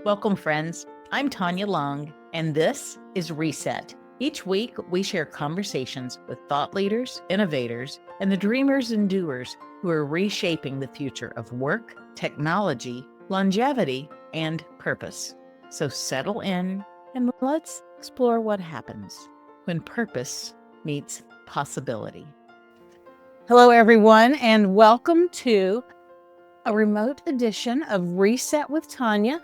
Welcome, friends. I'm Tanya Long, and this is Reset. Each week, we share conversations with thought leaders, innovators, and the dreamers and doers who are reshaping the future of work, technology, longevity, and purpose. So settle in and let's explore what happens when purpose meets possibility. Hello, everyone, and welcome to a remote edition of Reset with Tanya.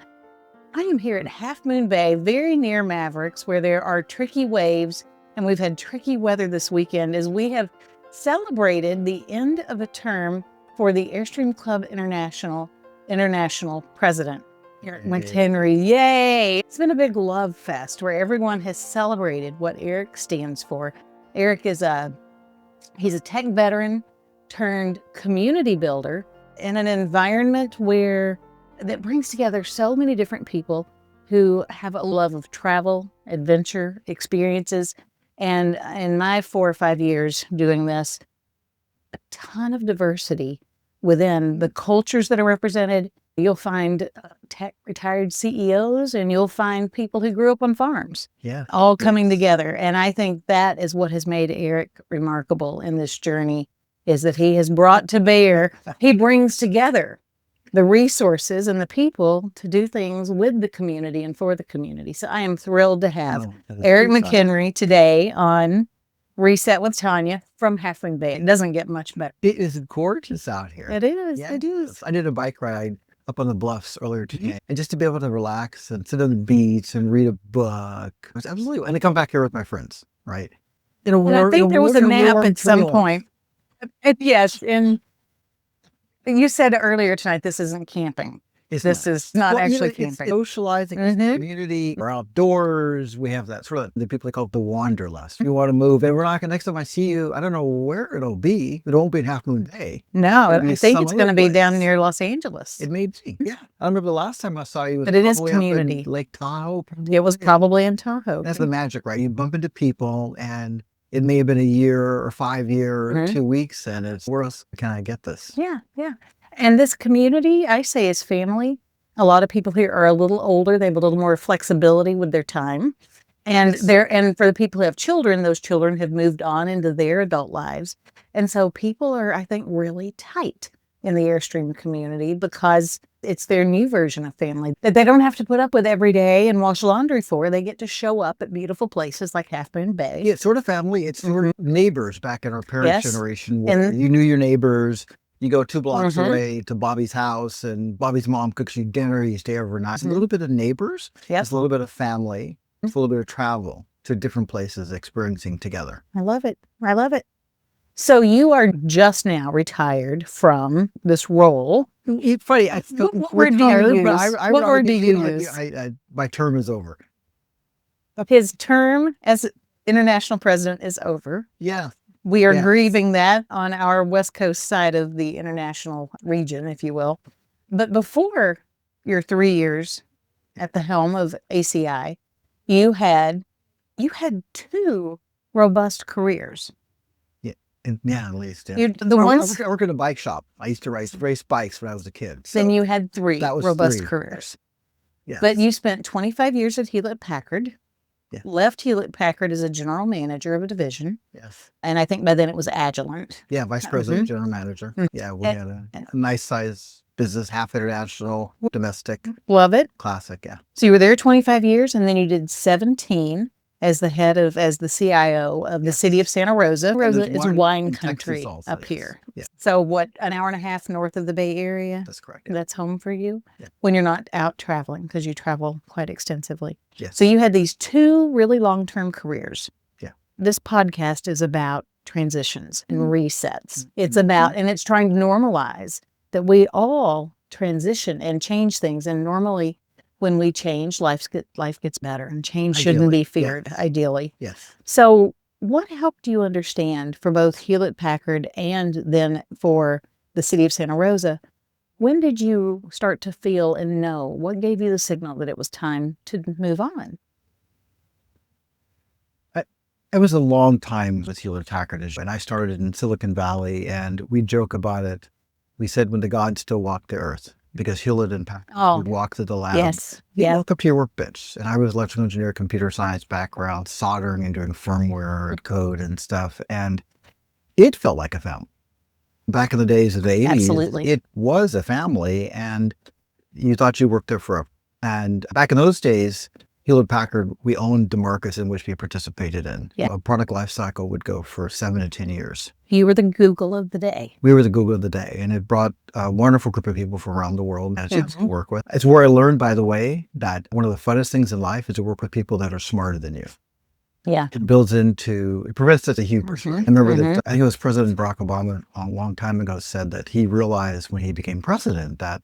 I am here at Half Moon Bay, very near Mavericks, where there are tricky waves, and we've had tricky weather this weekend as we have celebrated the end of a term for the Airstream Club International president, Eric McHenry. Yay! It's been a big love fest where everyone has celebrated what Eric stands for. Eric is he's a tech veteran turned community builder in an environment that brings together so many different people who have a love of travel, adventure, experiences. And in my 4 or 5 years doing this, a ton of diversity within the cultures that are represented. You'll find tech retired CEOs, and you'll find people who grew up on farms, all coming together. And I think that is what has made Eric remarkable in this journey, is that he has brought to bear, he brings together the resources and the people to do things with the community and for the community. So I am thrilled to have Eric McHenry today on Reset with Tanya from Half Moon Bay. It doesn't get much better. It is gorgeous out here. It is. Yeah. It is. I did a bike ride up on the bluffs earlier today, and just to be able to relax and sit on the beach and read a book was absolutely. And to come back here with my friends, right? And I think there was a nap at some point. Yes, and you said earlier tonight, this isn't camping. This is not actually camping. It's socializing, it's community, we're outdoors. We have that sort of, the people call it the wanderlust. You want to move, and we're not going, next time I see you, I don't know where it'll be. It won't be in Half Moon Bay. No, I think it's going to be down near Los Angeles. It may be. Yeah. I remember the last time I saw you was but it is community. Lake Tahoe. It was probably in Tahoe. That's the magic, right? You bump into people, and it may have been a year or 5 years or 2 weeks, and it's, where else can I get this? Yeah. And this community, I say, is family. A lot of people here are a little older. They have a little more flexibility with their time. And and for the people who have children, those children have moved on into their adult lives. And so people are, I think, really tight in the Airstream community because it's their new version of family that they don't have to put up with every day and wash laundry for. They get to show up at beautiful places like Half Moon Bay. Yeah, it's sort of family. It's sort of neighbors back in our parents' generation. Where you knew your neighbors. You go 2 blocks away to Bobby's house, and Bobby's mom cooks you dinner. You stay overnight. It's a little bit of neighbors. It's a little bit of family. It's a little bit of travel to different places, experiencing together. I love it. I love it. So you are just now retired from this role. It's funny. What word do you use? What word do you use? My term is over. His term as international president is over. Yeah. We are grieving that on our West Coast side of the international region, if you will. But before your 3 years at the helm of ACI, you had 2 robust careers. At least. Yeah. I work in a bike shop. I used to race bikes when I was a kid. So then you had 3 robust careers. Yes. But you spent 25 years at Hewlett and Packard. Yeah. Left Hewlett and Packard as a general manager of a division. Yes. And I think by then it was Agilent. Yeah, vice president, general manager. Yeah, we had a nice size business, half international, domestic. Love it. Classic, yeah. So you were there 25 years, and then you did 17 as the CIO of the City of Santa Rosa. Rosa is wine country up here. Yeah. So what, an hour and a half north of the Bay Area? That's correct. Yeah. That's home for you? Yeah. When you're not out traveling, because you travel quite extensively. Yes. So you had these 2 really long-term careers. Yeah. This podcast is about transitions and resets. It's about, and it's trying to normalize that we all transition and change things. And normally when we change, life gets better, and change shouldn't be feared, ideally. Yes. So what helped you understand for both Hewlett Packard and then for the City of Santa Rosa? When did you start to feel and know? What gave you the signal that it was time to move on? It was a long time with Hewlett and Packard, and I started in Silicon Valley, and we joke about it. We said, when the gods still walk the earth. because Hewlett and Packard would walk to the lab. Yes. Yeah. Walk up to your workbench. And I was electrical engineer, computer science background, soldering and doing firmware and code and stuff. And it felt like a family. Back in the days of the 80s, Absolutely. It was a family, and you thought you worked there forever. And back in those days, Hewlett Packard, we owned the markets in which we participated in. Yeah. A product life cycle would go for 7 to 10 years. You were the Google of the day. We were the Google of the day, and it brought a wonderful group of people from around the world and a chance to work with. It's where I learned, by the way, that one of the funnest things in life is to work with people that are smarter than you. Yeah. It prevents such a hubris. I remember that, I think it was President Barack Obama a long time ago said that he realized when he became president that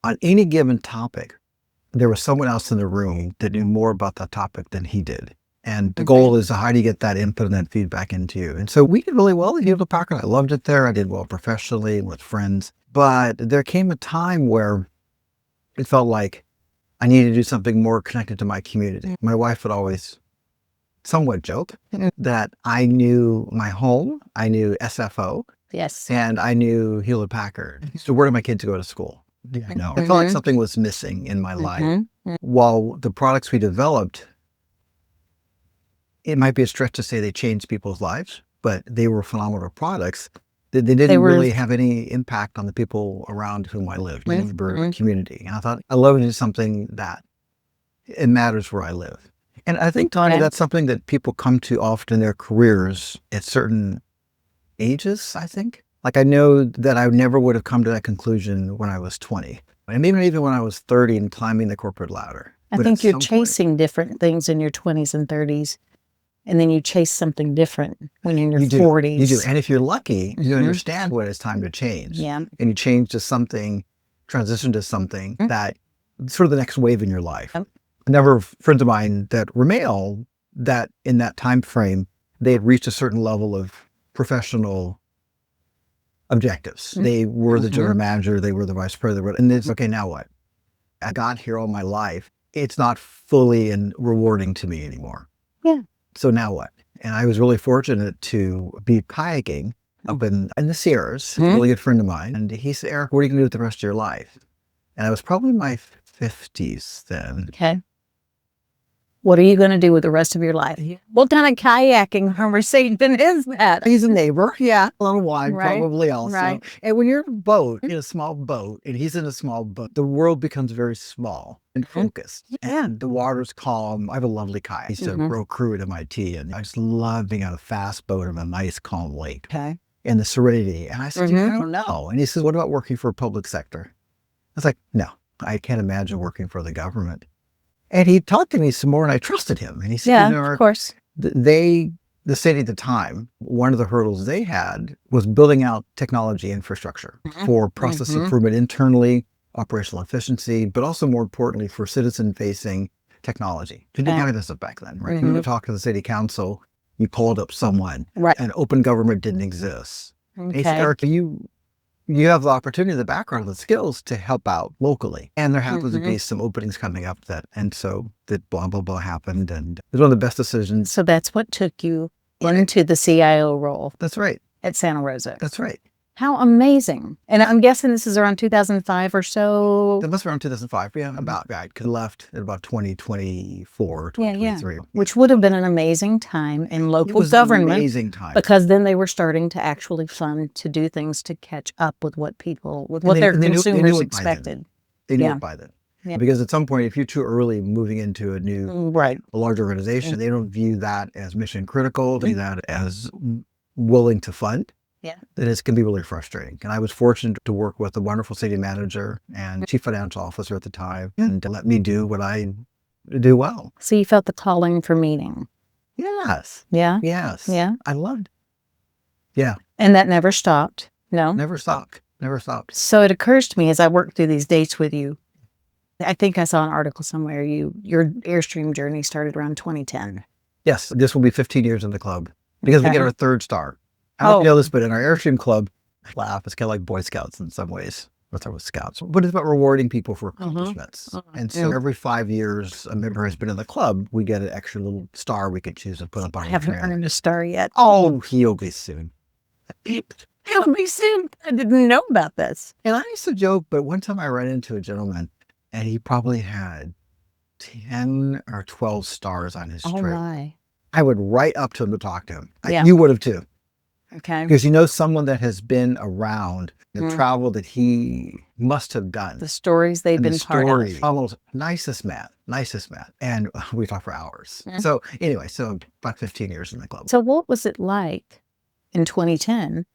on any given topic, there was someone else in the room that knew more about that topic than he did. And the goal is how do you get that input and that feedback into you? And so we did really well at Hewlett Packard. I loved it there. I did well professionally and with friends. But there came a time where it felt like I needed to do something more connected to my community. My wife would always somewhat joke that I knew my home, I knew SFO, yes, and I knew Hewlett Packard. So where do my kids go to school? Yeah, no. I felt like something was missing in my life. While the products we developed, it might be a stretch to say they changed people's lives, but they were phenomenal products. They didn't really have any impact on the people around whom I lived, the neighbor community. And I thought, I love to do something that it matters where I live. And I think, Tanya, that's something that people come to often in their careers at certain ages, I think. Like I know that I never would have come to that conclusion when I was 20. And maybe even when I was 30 and climbing the corporate ladder. I think you're chasing different things in your 20s and 30s. And then you chase something different when you're in your 40s. You do. And if you're lucky, you understand when it's time to change. Yeah. And you change to something, transition to something that sort of the next wave in your life. A number of friends of mine that were male, that in that time frame, they had reached a certain level of professional objectives. They were the general manager, they were the vice president, and it's okay, now what? I got here all my life. It's not fully and rewarding to me anymore. Yeah. So now what? And I was really fortunate to be kayaking up in the Sierras, a really good friend of mine. And he said, Eric, what are you going to do with the rest of your life? And I was probably in my 50s then. Okay. What are you going to do with the rest of your life? What kind of kayaking conversation is that? He's a neighbor. Yeah. A little wide, probably also. Right. And when you're in a boat, in a small boat, and he's in a small boat, the world becomes very small and focused. And the water's calm. I have a lovely kayak. I used to row crew at MIT, and I just love being on a fast boat in a nice, calm lake. Okay. And the serenity. And I said, I don't know. And he says, what about working for a public sector? I was like, no, I can't imagine working for the government. And he talked to me some more, and I trusted him. And he said, of course. The city at the time, one of the hurdles they had was building out technology infrastructure for process improvement internally, operational efficiency, but also more importantly for citizen-facing technology. You didn't have this back then, right? You would talk to the city council, you called up someone, and open government didn't exist. And he said, Eric, you have the opportunity, the background, the skills to help out locally. And there happens to be some openings coming up and so that blah, blah, blah happened. And it was one of the best decisions. So that's what took you into the CIO role. That's right. At Santa Rosa. That's right. How amazing. And I'm guessing this is around 2005 or so. That must be around 2005. Yeah, about right. Because I left at about 2024, 2023. Which would have been an amazing time in local government. An amazing time. Because then they were starting to actually fund to do things to catch up with what their consumers expected. They knew it by then. Yeah. Because at some point, if you're too early moving into a large organization, they don't view that as mission critical, they view that as willing to fund. Yeah. Then it can be really frustrating. And I was fortunate to work with a wonderful city manager and chief financial officer at the time and to let me do what I do well. So you felt the calling for meeting. Yes. Yeah. Yes. Yeah. I loved it. Yeah. And that never stopped. No. Never stopped. Never stopped. So it occurs to me as I worked through these dates with you, I think I saw an article somewhere, your Airstream journey started around 2010. Yes. This will be 15 years in the club because we get our third star. I don't know if you know this, but in our Airstream Club, it's kind of like Boy Scouts in some ways. Or with Scouts, but it's about rewarding people for accomplishments. And so every 5 years, a member has been in the club, we get an extra little star we could choose to put up on our I haven't earned a star yet. Oh, he'll be soon. Help me soon. I didn't know about this. And I used to joke, but one time I ran into a gentleman and he probably had 10 or 12 stars on his Oh trip. my. I would write up to him to talk to him. Yeah. You would have too. Okay. Because someone that has been around the travel that he must have done. The stories they've been part of. Almost nicest man. And we talk for hours. So anyway, about 15 years in the club. So what was it like in 2010,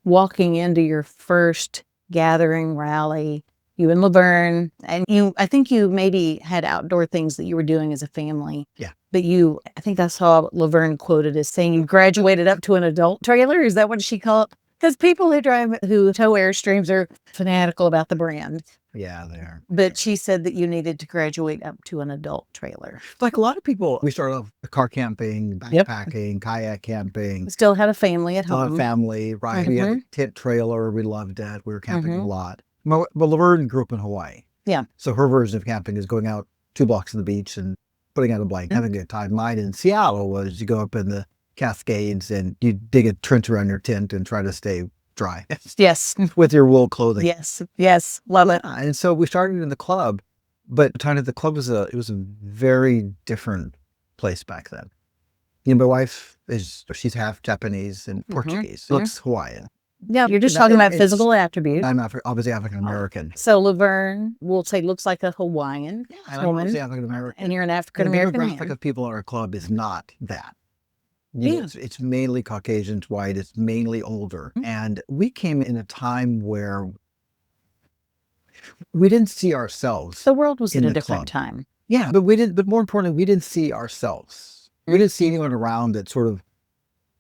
walking into your first gathering rally, you and LaVerne, and I think you maybe had outdoor things that you were doing as a family. Yeah. But I think I saw LaVerne quoted as saying you graduated up to an adult trailer. Is that what she called it? Because people who tow Airstreams are fanatical about the brand. Yeah, they are. But she said that you needed to graduate up to an adult trailer. Like a lot of people, we started off car camping, backpacking, kayak camping. We still had a family at home. Family, right. We had a tent trailer. We loved it. We were camping a lot. But LaVerne grew up in Hawaii. Yeah. So her version of camping is going out 2 blocks to the beach and putting out a blanket, having a good time. Mine in Seattle was you go up in the Cascades and you dig a trench around your tent and try to stay dry. Yes. With your wool clothing. Yes. Love it. And so we started in the club, but the club was a very different place back then. My wife she's half Japanese and Portuguese. Looks Hawaiian. Yeah, you're just talking about physical attributes. I'm obviously African-American. So LaVerne, we'll say, looks like a Hawaiian woman. I'm obviously African-American. And you're an African-American man. The demographic of people in our club is not that. Yeah. It's mainly Caucasians, white. It's mainly older. And we came in a time where we didn't see ourselves. The world was in at a the different club. time. Yeah, but more importantly, we didn't see ourselves. We didn't see anyone around that sort of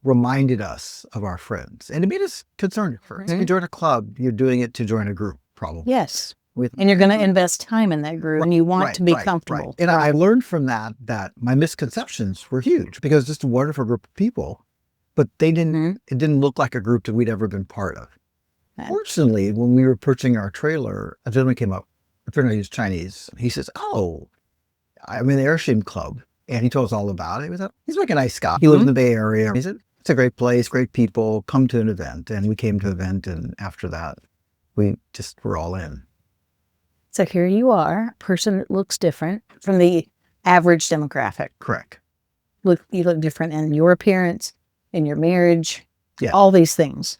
reminded us of our friends. And it made us concerned at first. If you join a club, you're doing it to join a group, probably. Yes. And you're going to invest time in that group and you want to be comfortable. Right. And I learned from that my misconceptions were huge because it's just a wonderful group of people, but it didn't look like a group that we'd ever been part of. Fortunately, when we were purchasing our trailer, a gentleman came up. I turned out he was Chinese. He says, "Oh, I'm in the Airstream Club." And he told us all about it. He's like a nice guy. He lives in the Bay Area. He said, "It's a great place, great people. Come to an event." And we came to an event. And after that, we just were all in. So here you are, a person that looks different from the average demographic. Correct. You look different in your appearance, in your marriage, yeah. All these things.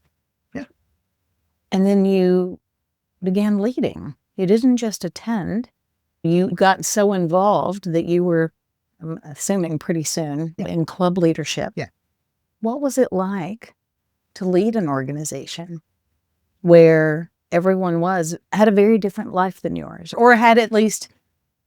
Yeah. And then you began leading. You didn't just attend. You got so involved that you were, I'm assuming pretty soon, in club leadership. Yeah. What was it like to lead an organization where everyone had a very different life than yours, or had at least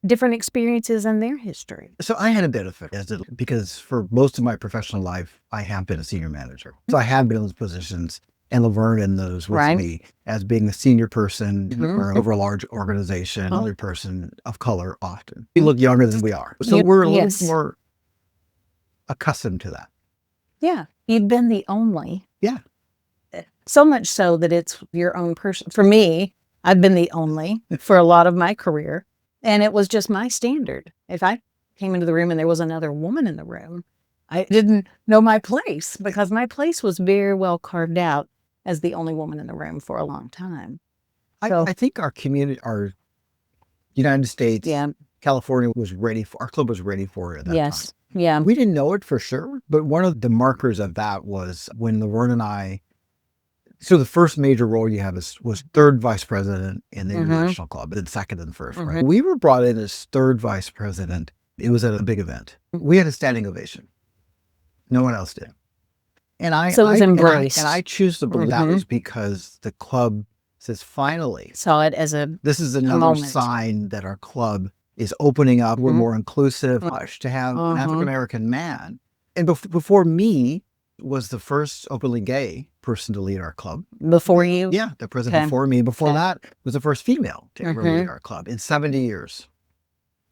different experiences in their history? So I had a benefit because for most of my professional life, I have been a senior manager. So I have been in those positions, and LaVerne in those with me as being the senior person over a large organization, another person of color often. We look younger than we are. So we're a little more accustomed to that. Yeah. You've been the only. Yeah. So much so that it's your own person. For me, I've been the only for a lot of my career, and it was just my standard. If I came into the room and there was another woman in the room, I didn't know my place because my place was very well carved out as the only woman in the room for a long time. I think our community, our United States, California our club was ready for it at that time. Yeah. We didn't know it for sure, but one of the markers of that was when LaVerne and I, so the first major role you have was third vice president in the international club, and second and first, right? We were brought in as third vice president. It was at a big event. We had a standing ovation. No one else did. And it was embraced. And I choose to believe that was because the club says, finally, saw it as this is another sign that our club is opening up. We're more inclusive. To have an African-American man. And before me was the first openly gay person to lead our club. Before you? Yeah, the president before me. Before that was the first female to ever lead our club in 70 years.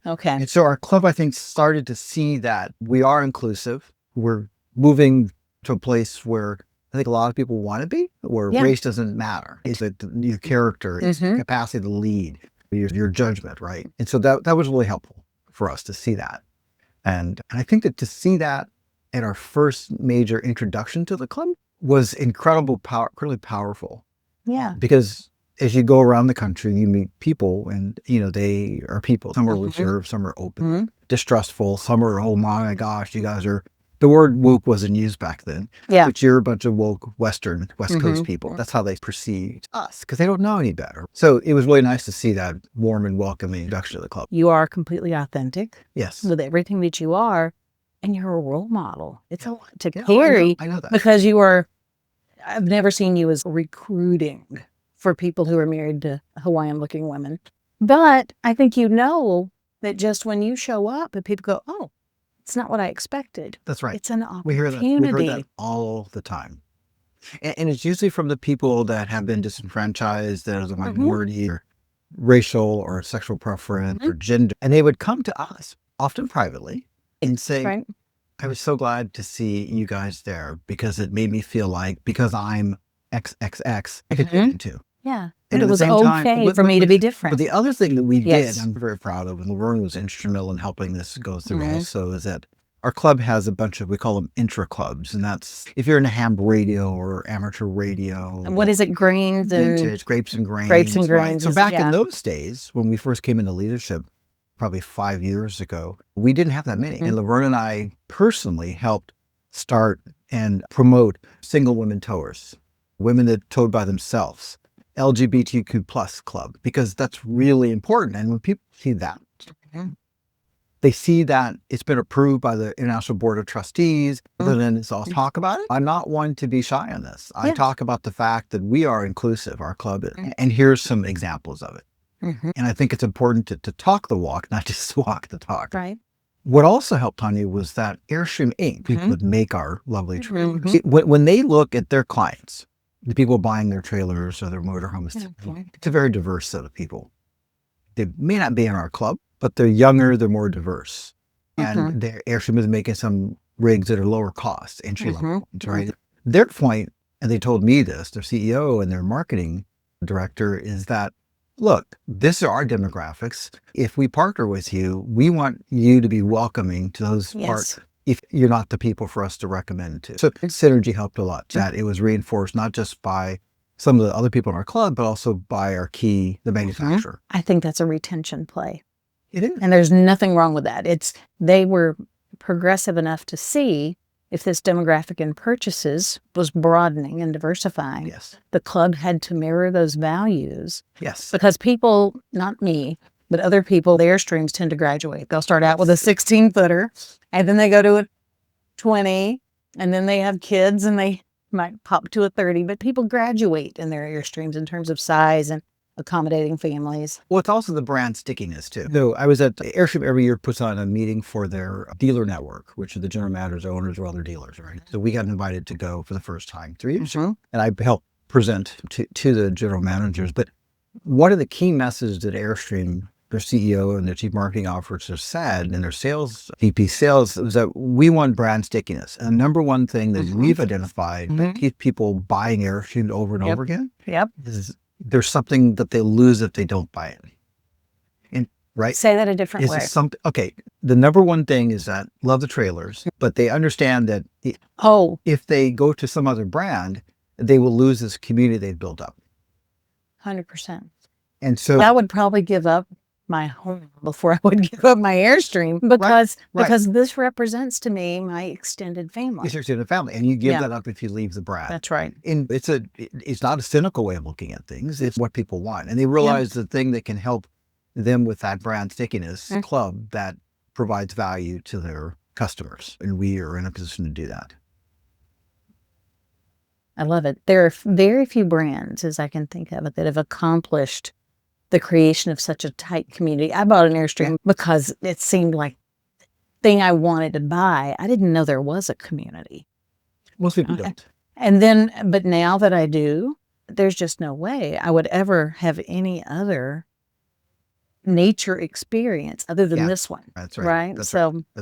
Okay. And so our club, I think, started to see that we are inclusive. We're moving to a place where I think a lot of people want to be, where race doesn't matter. It's your character, it's your capacity to lead, your judgment, right? And so that was really helpful for us to see that. And I think that to see that at our first major introduction to the club was incredibly powerful. Yeah. Because as you go around the country, you meet people and, they are people. Some are reserved, some are open, distrustful, some are, oh my gosh, you guys are, the word woke wasn't used back then. Yeah. But you're a bunch of woke West Coast people. That's how they perceived us because they don't know any better. So it was really nice to see that warm and welcoming introduction to the club. You are completely authentic. Yes. With everything that you are, and you're a role model. It's a lot to carry. I know that. Because I've never seen you as recruiting for people who are married to Hawaiian-looking women. But I think that just when you show up and people go, oh, it's not what I expected. That's right. It's an opportunity. We hear that all the time. And it's usually from the people that have been disenfranchised, that are the minority or racial or sexual preference or gender. And they would come to us, often privately, and say, I was so glad to see you guys there because it made me feel like because I'm XXX, I could get into. Yeah. And it was okay for me to be different. But the other thing that we did, I'm very proud of, and LaVerne was instrumental in helping this go through also, is that our club has a bunch of, we call them intra clubs. And that's if you're in a ham radio or amateur radio. And what is it? Grains vintage, grapes and grains. Grapes and grains. Right? So back in those days, when we first came into leadership, probably 5 years ago, we didn't have that many. And LaVerne and I personally helped start and promote single women towers, women that towed by themselves, LGBTQ plus club, because that's really important. And when people see that, they see that it's been approved by the International Board of Trustees, then it's all talk about it. I'm not one to be shy on this. I talk about the fact that we are inclusive, our club is, and here's some examples of it. And I think it's important to talk the walk, not just walk the talk. Right. What also helped Tanya was that Airstream Inc. people would make our lovely trailers. See, when they look at their clients, the people buying their trailers or their motorhomes, it's a very diverse set of people. They may not be in our club, but they're younger, they're more diverse. And Airstream is making some rigs that are lower cost, entry level, right? Their point, and they told me this, their CEO and their marketing director, is that, look, this are our demographics. If we partner with you, we want you to be welcoming to those parts if you're not the people for us to recommend to. So synergy helped a lot. That it was reinforced not just by some of the other people in our club, but also by the manufacturer. I think that's a retention play. It is. And there's nothing wrong with that. They were progressive enough to see if this demographic in purchases was broadening and diversifying. Yes. The club had to mirror those values. Yes. Because people, not me, but other people, the Airstreams tend to graduate. They'll start out with a 16-footer, and then they go to a 20, and then they have kids, and they might pop to a 30. But people graduate in their Airstreams in terms of size and accommodating families. Well, it's also the brand stickiness, too. So I was at Airstream every year puts on a meeting for their dealer network, which are the general managers, owners, or other dealers, right? So we got invited to go for the first time 3 years ago, and I helped present to the general managers. But one of the key messages that Airstream, their CEO and their chief marketing officer said, and their VP sales, was that we want brand stickiness. And the number one thing that we've identified that keeps people buying Airstream over and over again is there's something that they lose if they don't buy it. And right? Say that a different way. Okay. The number one thing is that love the trailers, but they understand that if they go to some other brand, they will lose this community they've built up. 100%. And so I would probably give up my home before I would give up my Airstream because this represents to me my extended family. It's your extended family, and you give that up if you leave the brand. That's right. And it's not a cynical way of looking at things. It's what people want, and they realize the thing that can help them with that brand stickiness club that provides value to their customers, and we are in a position to do that. I love it. There are very few brands, as I can think of it, that have accomplished the creation of such a tight community. I bought an Airstream because it seemed like the thing I wanted to buy. I didn't know there was a community. Most people don't. But now that I do, there's just no way I would ever have any other nature experience other than this one. That's right. Right? That's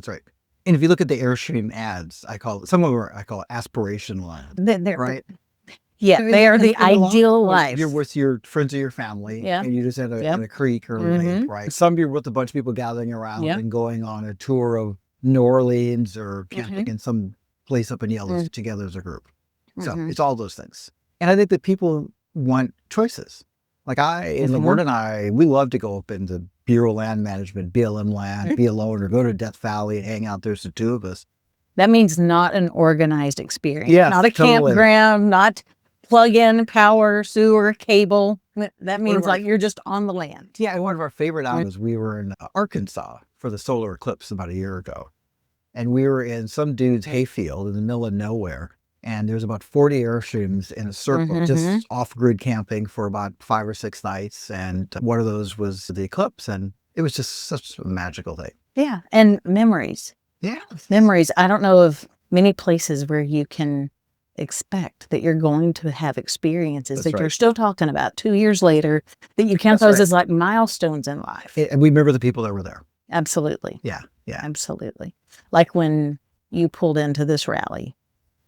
right. And if you look at the Airstream ads, I call it aspirational ads. They're right? Yeah, they are the ideal life. You're with your friends or your family, and you just at a creek or a lake, right? Some you're with a bunch of people gathering around and going on a tour of New Orleans or camping in some place up in Yellowstone together as a group. So it's all those things. And I think that people want choices. Like and LaVerne and I, we love to go up into Bureau Land Management, BLM land, be alone, or go to Death Valley and hang out. There's the two of us. That means not an organized experience. Yes, not a campground, not plug-in power, sewer, cable. That means like you're just on the land. Yeah, and one of our favorite outings, we were in Arkansas for the solar eclipse about a year ago. And we were in some dude's hayfield in the middle of nowhere. And there's about 40 Airstreams in a circle, just off-grid camping for about 5 or 6 nights. And one of those was the eclipse. And it was just such a magical thing. Yeah, and memories. Yeah. Memories. I don't know of many places where you can expect that you're going to have experiences that you're still talking about 2 years later, that you count those as like milestones in life. And we remember the people that were there. Absolutely. Yeah. Absolutely. Like when you pulled into this rally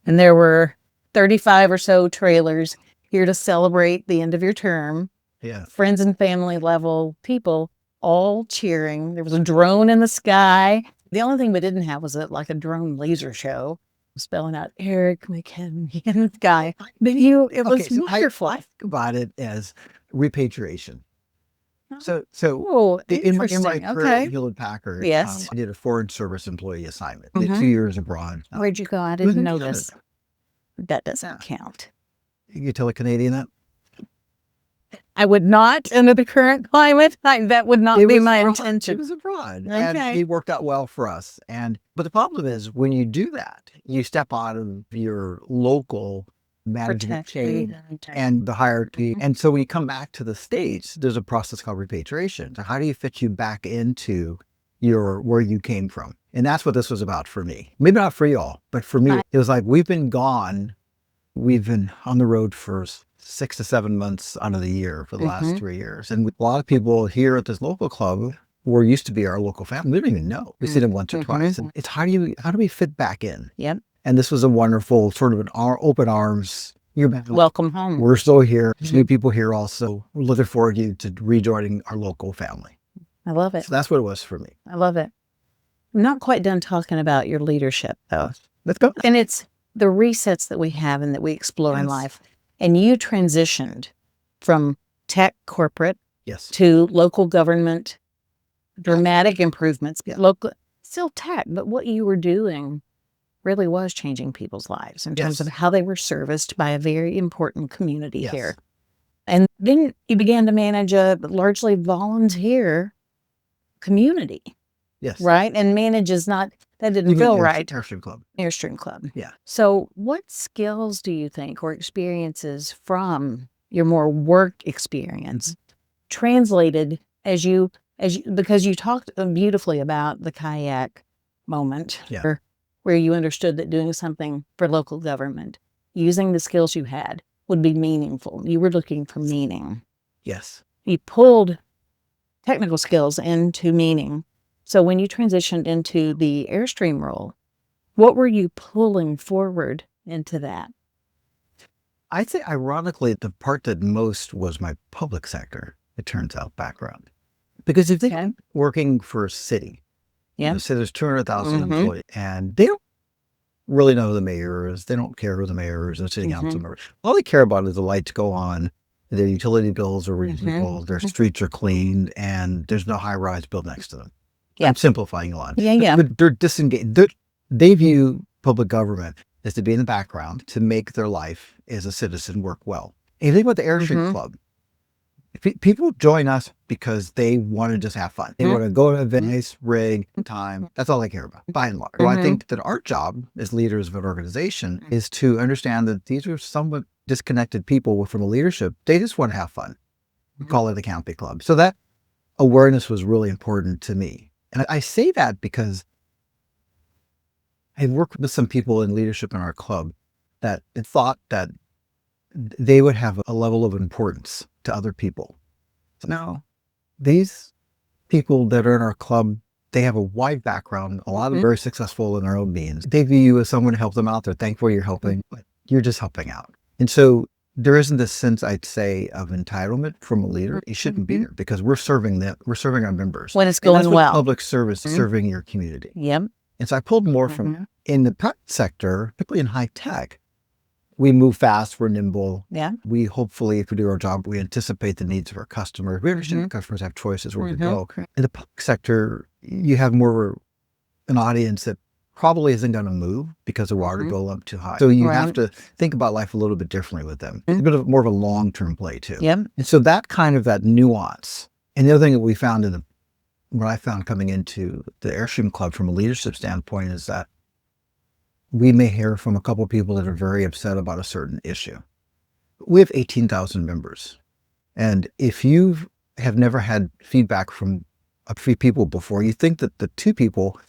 and there were 35 or so trailers here to celebrate the end of your term. Yeah. Friends and family level people all cheering. There was a drone in the sky. The only thing we didn't have was like a drone laser show spelling out Eric McHenry in the sky. But it was wonderful. I think about it as repatriation. So in my career at Hewlett and Packard, I did a foreign service employee assignment. Did 2 years abroad. Where'd you go? I didn't know this. That doesn't count. You tell a Canadian that? I would not, under the current climate. That would not be my intention. It was abroad, and it worked out well for us. But the problem is, when you do that, you step out of your local management chain and the hierarchy. And so when you come back to the States, there's a process called repatriation. So how do you fit you back into where you came from? And that's what this was about for me. Maybe not for y'all, but for me, it was like, we've been gone. We've been on the road for 6 to 7 months out of the year for the last 3 years. And a lot of people here at this local club were used to be our local family. We don't even know. We see them once or twice. And it's how do we fit back in? Yep. And this was a wonderful sort of open arms. You're back. Welcome home. We're still here. There's new people here also. We're looking forward to rejoining our local family. I love it. So that's what it was for me. I love it. I'm not quite done talking about your leadership, though. Let's go. And it's the resets that we have and that we explore in life. And you transitioned from tech corporate to local government, dramatic improvements, local, still tech, but what you were doing really was changing people's lives in terms of how they were serviced by a very important community here. And then you began to manage a largely volunteer community. Yes. Right? And manage is not, that didn't feel right. Airstream Club. Airstream Club. Yeah. So what skills do you think, or experiences from your more work experience translated because you talked beautifully about the kayak moment where you understood that doing something for local government, using the skills you had, would be meaningful. You were looking for meaning. Yes. You pulled technical skills into meaning. So when you transitioned into the Airstream role, what were you pulling forward into that? I'd say, ironically, the part that most was my public sector, it turns out, background. Because if they're working for a city, say there's 200,000 employees, and they don't really know who the mayor is. They don't care who the mayor is, the city council members. All they care about is the lights go on, their utility bills are reasonable, their streets are cleaned, and there's no high-rise built next to them. I'm simplifying a lot. But they're disengaged. They view public government as to be in the background to make their life as a citizen work well. And you think about the Airstream Club. People join us because they want to just have fun. They want to go to a nice rig, time. That's all they care about, by and large. Well, I think that our job as leaders of an organization is to understand that these are somewhat disconnected people from the leadership. They just want to have fun. We call it the Camping Club. So that awareness was really important to me. And I say that because I worked with some people in leadership in our club that thought that they would have a level of importance to other people. So now, these people that are in our club, they have a wide background. A lot of them are very successful in their own means. They view you as someone to help them out. They're thankful you're helping, but you're just helping out. And so there isn't this sense, I'd say, of entitlement from a leader. You shouldn't be there because we're serving them. We're serving our members. When it's going well. Public service, serving your community. Yep. And so I pulled more from in the private sector, particularly in high tech. We move fast. We're nimble. Yeah. We hopefully, if we do our job, we anticipate the needs of our customers. We understand that customers have choices where to go. In the public sector, you have more an audience that probably isn't going to move because the water bill up too high. So you have to think about life a little bit differently with them. It's a bit of more of a long-term play too. Yep. And so that nuance. And the other thing that we found what I found coming into the Airstream Club from a leadership standpoint is that we may hear from a couple of people that are very upset about a certain issue. We have 18,000 members. And if you have never had feedback from a few people before, you think that the 2 people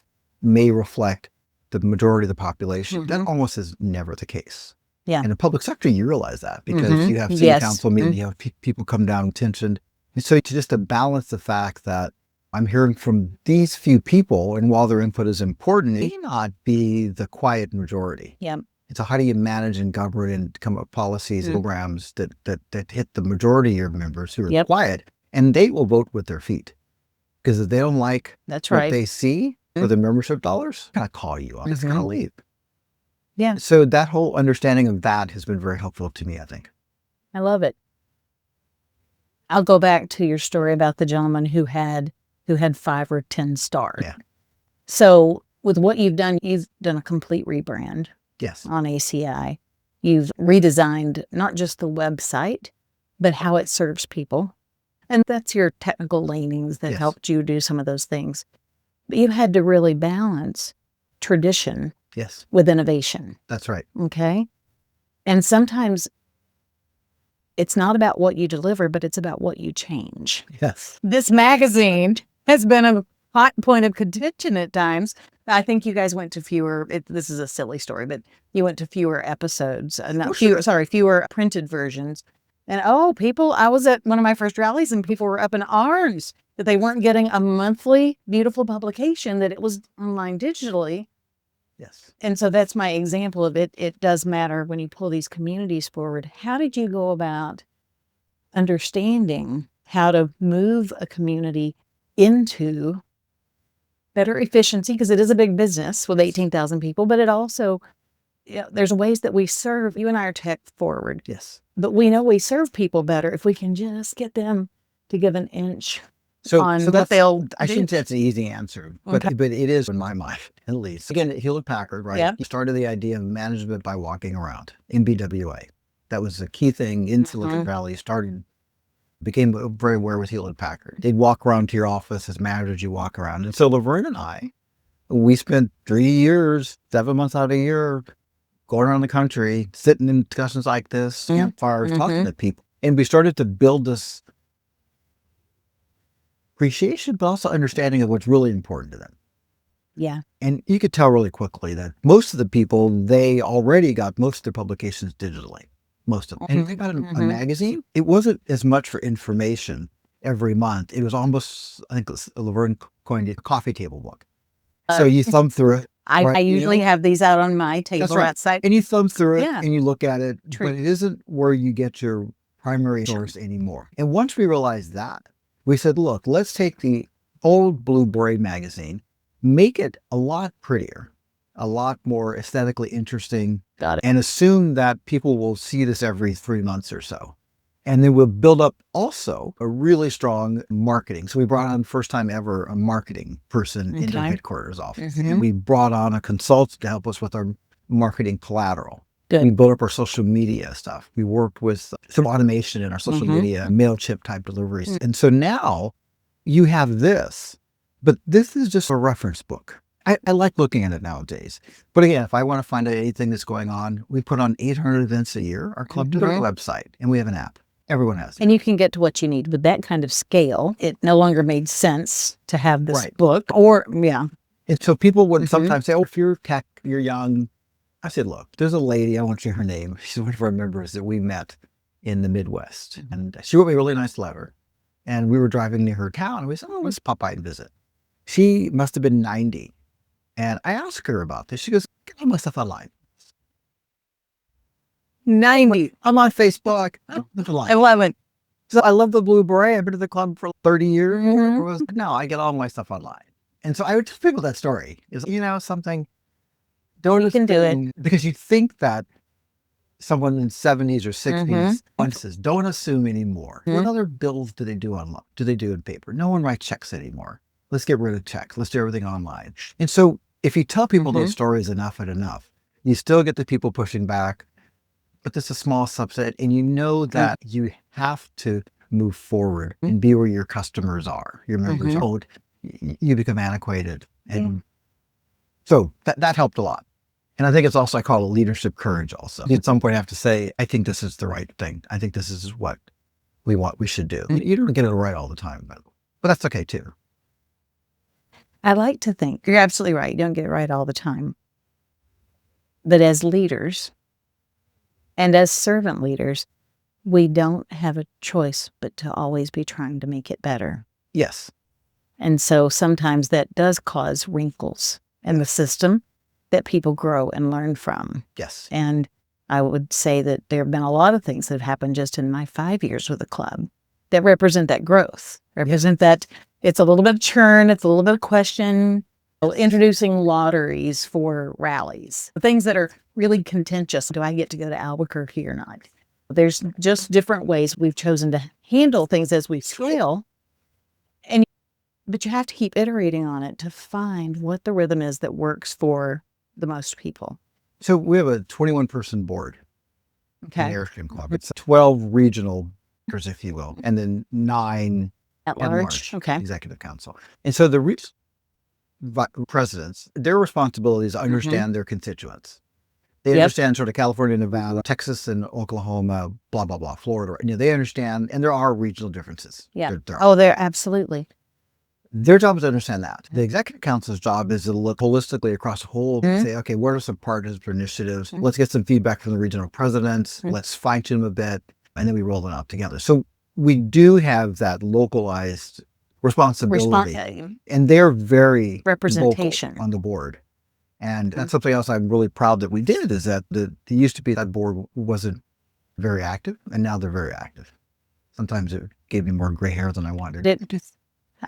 may reflect the majority of the population. That almost is never the case. Yeah. In the public sector, you realize that because you have city council meetings, you have people come down tensioned. And so just to balance the fact that I'm hearing from these few people, and while their input is important, it may not be the quiet majority. Yeah. And so how do you manage and govern and come up with policies and programs that hit the majority of your members who are quiet, and they will vote with their feet? Because if they don't like what they see for the membership dollars, they're going to call you up. It's going to leave. Yeah. So that whole understanding of that has been very helpful to me, I think. I love it. I'll go back to your story about the gentleman who had 5 or 10 stars. Yeah. So with what you've done a complete rebrand. Yes. On ACI. You've redesigned not just the website, but how it serves people. And that's your technical leanings that helped you do some of those things. But you had to really balance tradition with innovation. That's right. Okay. And sometimes it's not about what you deliver, but it's about what you change. Yes. This magazine has been a hot point of contention at times. I think you guys went to fewer, this is a silly story, but you went to fewer episodes, fewer printed versions. And I was at one of my first rallies and people were up in arms that they weren't getting a monthly beautiful publication, that it was online digitally. Yes. And so that's my example of it. It does matter when you pull these communities forward. How did you go about understanding how to move a community into better efficiency? Because it is a big business with 18,000 people, but it also, there's ways that we serve. You and I are tech forward. Yes. But we know we serve people better if we can just get them to give an inch on what they'll I shouldn't say that's an easy answer, but it is in my mind, at least. Again, at Hewlett and Packard, right? Yeah. You started the idea of management by walking around in BWA. That was a key thing in Silicon Valley. Became very aware with Hewlett and Packard. They'd walk around to your office as managers, you walk around. And so LaVerne and I, we spent 3 years, 7 months out of the year, going around the country, sitting in discussions like this, campfires, talking to people. And we started to build this appreciation, but also understanding of what's really important to them. Yeah. And you could tell really quickly that most of the people, they already got most of their publications digitally. Most of them. And if they got a magazine, it wasn't as much for information every month. It was almost, I think LaVerne coined it, a coffee table book. So you thumb through it. I usually have these out on my table outside. And you thumb through it and you look at it, but it isn't where you get your primary source anymore. And once we realized that, we said, look, let's take the old Blue Beret magazine, make it a lot prettier, a lot more aesthetically interesting, and assume that people will see this every 3 months or so. And then we'll build up also a really strong marketing. So we brought on, first time ever, a marketing person into the headquarters office. And we brought on a consultant to help us with our marketing collateral. Good. We built up our social media stuff. We worked with some automation in our social media, MailChimp type deliveries. And so now you have this, but this is just a reference book. I like looking at it nowadays. But again, if I want to find out anything that's going on, we put on 800 events a year. Our club does a website, and we have an app. Everyone has it. And you can get to what you need with that kind of scale. It no longer made sense to have this book And so people would sometimes say, if you're tech, you're young. I said, look, there's a lady, I won't share her name. She's one of our members that we met in the Midwest. And she wrote me a really nice letter. And we were driving near her town. And we said, let's pop by and visit. She must have been 90. And I asked her about this. She goes, get all my stuff online. 90 on my Facebook. I love it. So I love the Blue Beret. I've been to the club for 30 years. No, I get all my stuff online. And so I would tell people that story is, something. You can do it. Because you think that someone in 70s or 60s says, don't assume anymore. What other bills do they do online? Do they do in paper? No one writes checks anymore. Let's get rid of checks. Let's do everything online. And so if you tell people those stories enough and enough, you still get the people pushing back, but this is a small subset. And you know that you have to move forward and be where your customers are, your members are. You become antiquated. And so that helped a lot. And I think it's also, I call it leadership courage also. At some point I have to say, I think this is the right thing. I think this is what we should do. You don't get it right all the time, but that's okay too. I like to think, you're absolutely right. You don't get it right all the time. But as leaders and as servant leaders, we don't have a choice but to always be trying to make it better. Yes. And so sometimes that does cause wrinkles in the system that people grow and learn from. Yes. And I would say that there have been a lot of things that have happened just in my 5 years with the club that represent that growth, represent that it's a little bit of churn, it's a little bit of question, introducing lotteries for rallies, things that are really contentious. Do I get to go to Albuquerque or not? There's just different ways we've chosen to handle things as we scale. But you have to keep iterating on it to find what the rhythm is that works for the most people. So we have a 21-person board in the Airstream Club. It's 12 regional, if you will, and then 9 at large. Executive council. And so the presidents, their responsibility is to understand their constituents. They understand sort of California, Nevada, Texas, and Oklahoma, blah, blah, blah, Florida. They understand, and there are regional differences. Yeah. There absolutely. Their job is to understand that. The executive council's job is to look holistically across the whole, say, okay, what are some partners or initiatives? Let's get some feedback from the regional presidents. Let's fine tune them a bit, and then we roll it out together. So we do have that localized responsibility, and they're very representation on the board. And that's something else I'm really proud that we did, is that it used to be that board wasn't very active, and now they're very active. Sometimes it gave me more gray hair than I wanted.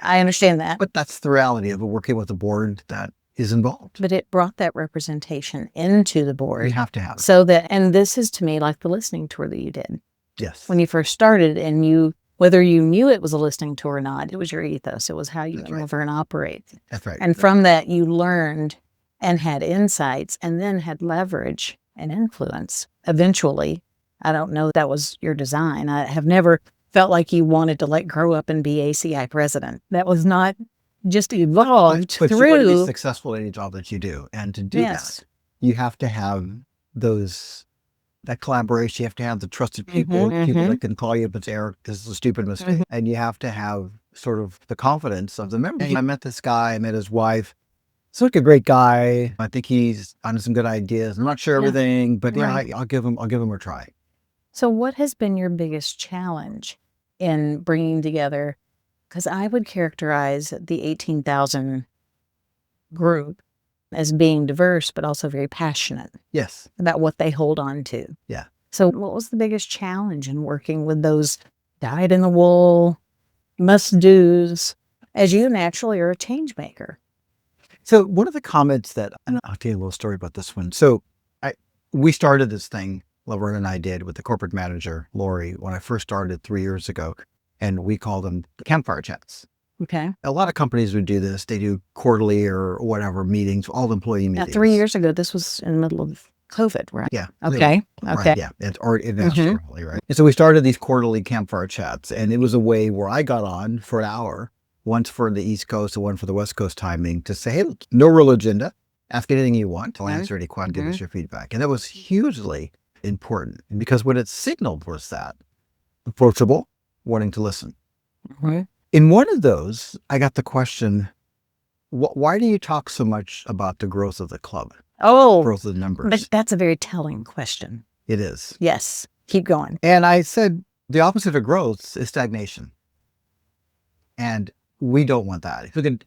I understand that. But that's the reality of working with a board that is involved. But it brought that representation into the board. You have to have it. So and this is to me like the listening tour that you did. Yes. When you first started, and whether you knew it was a listening tour or not, it was your ethos. It was how you and operate. That's right. And from that, you learned and had insights, and then had leverage and influence. Eventually, I don't know if that was your design. I have never felt like you wanted to grow up and be ACI president. That was not just evolved but through. You want to be successful in any job that you do. And to do that, you have to have that collaboration. You have to have the trusted people, people that can call you if it's Eric, this is a stupid mistake. And you have to have sort of the confidence of the members. I met this guy, I met his wife. He's like a great guy. I think he's on some good ideas. I'm not sure everything, but I'll give him a try. So what has been your biggest challenge in bringing together, because I would characterize the 18,000 group as being diverse, but also very passionate. Yes. About what they hold on to. Yeah. So what was the biggest challenge in working with those dyed-in-the-wool must-dos, as you naturally are a change maker? So one of the comments that, and I'll tell you a little story about this one. So we started this thing, LaVerne and I did, with the corporate manager, Lori, when I first started 3 years ago, and we called them campfire chats. Okay. A lot of companies would do this. They do quarterly or whatever meetings, all employee meetings. Now, 3 years ago, this was in the middle of COVID, right? Yeah. Okay. Right, yeah. Or eventually, right? And so we started these quarterly campfire chats, and it was a way where I got on for an hour, once for the East Coast and one for the West Coast timing, to say, hey, look, no real agenda. Ask anything you want. I'll answer any questions, give us your feedback. And that was hugely important, because what it signaled was that approachable, wanting to listen. Right. In one of those, I got the question, why do you talk so much about the growth of the club? Growth of the numbers. But that's a very telling question. It is. Yes. Keep going. And I said, the opposite of growth is stagnation. And we don't want that. If we can,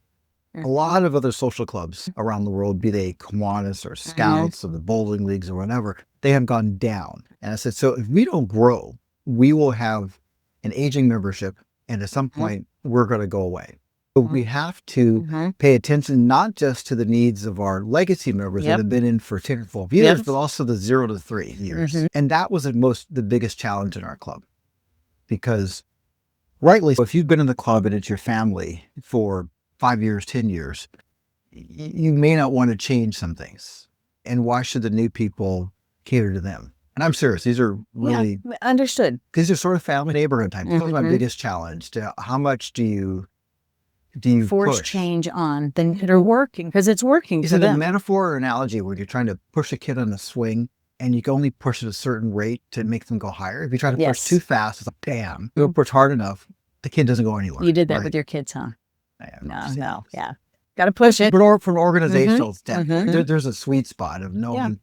a lot of other social clubs around the world, be they Kiwanis or Scouts or the bowling leagues or whatever, they have gone down. And I said, so if we don't grow, we will have an aging membership, and at some point we're going to go away. But we have to pay attention not just to the needs of our legacy members that have been in for 10 or 12 years, but also the 0 to 3 years. And that was the biggest challenge in our club. Because rightly, if you've been in the club and it's your family for 5 years, 10 years, you may not want to change some things. And why should the new people cater to them? And I'm serious. These are really understood. These are sort of family neighborhood types. That was my biggest challenge. How much do you force push change on things that are working? Because it's working. Is it a metaphor or analogy where you're trying to push a kid on a swing and you can only push at a certain rate to make them go higher? If you try to push too fast, it's like, damn. You don't push hard enough, the kid doesn't go anywhere. You did that with your kids, huh? No. Yeah. Got to push it. But from an organizational standpoint, there's a sweet spot of knowing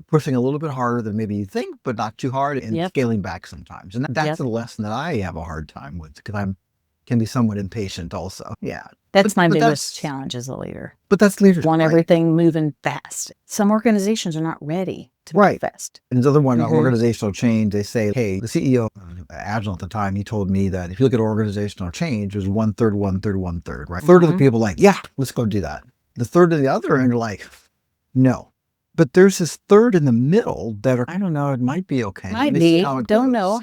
pushing a little bit harder than maybe you think, but not too hard, and scaling back sometimes. And that's a lesson that I have a hard time with because can be somewhat impatient also. Yeah. That's my biggest challenge as a leader. But that's leadership. Want everything moving fast. Some organizations are not ready to move fast. And the other one, organizational change, they say, hey, the CEO, Agile at the time, he told me that if you look at organizational change, there's 1/3, 1/3, 1/3, right? A third of the people are like, yeah, let's go do that. The third of the other end are like, no. But there's this third in the middle that are, I don't know, it might be okay. Might be. Don't know.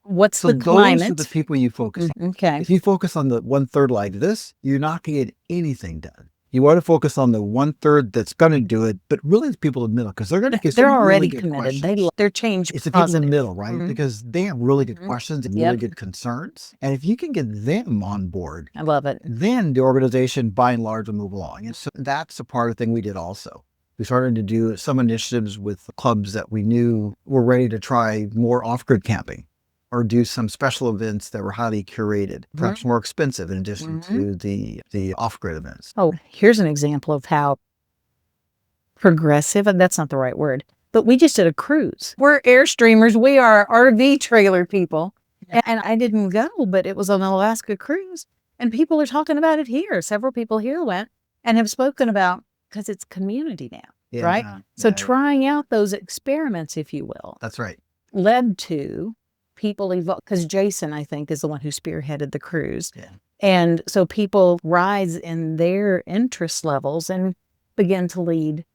What's the climate? Those are the people you focus on. Okay. If you focus on the 1/3 like this, you're not going to get anything done. You want to focus on the 1/3 that's going to do it, but really it's people in the middle because they're going to get they're some already really committed. They're changed. It's the people in the middle, right? Because they have really good questions and really good concerns. And if you can get them on board, I love it. Then the organization by and large will move along. And so that's a part of the thing we did also. We started to do some initiatives with clubs that we knew were ready to try more off-grid camping or do some special events that were highly curated, perhaps more expensive in addition to the off-grid events. Oh, here's an example of how progressive, and that's not the right word, but we just did a cruise. We're Airstreamers. We are RV trailer people. And I didn't go, but it was on an Alaska cruise. And people are talking about it here. Several people here went and have spoken about because it's community now, right? So trying out those experiments, if you will. That's right. Led to people evolve, because Jason, I think, is the one who spearheaded the cruise. Yeah. And so people rise in their interest levels and begin to lead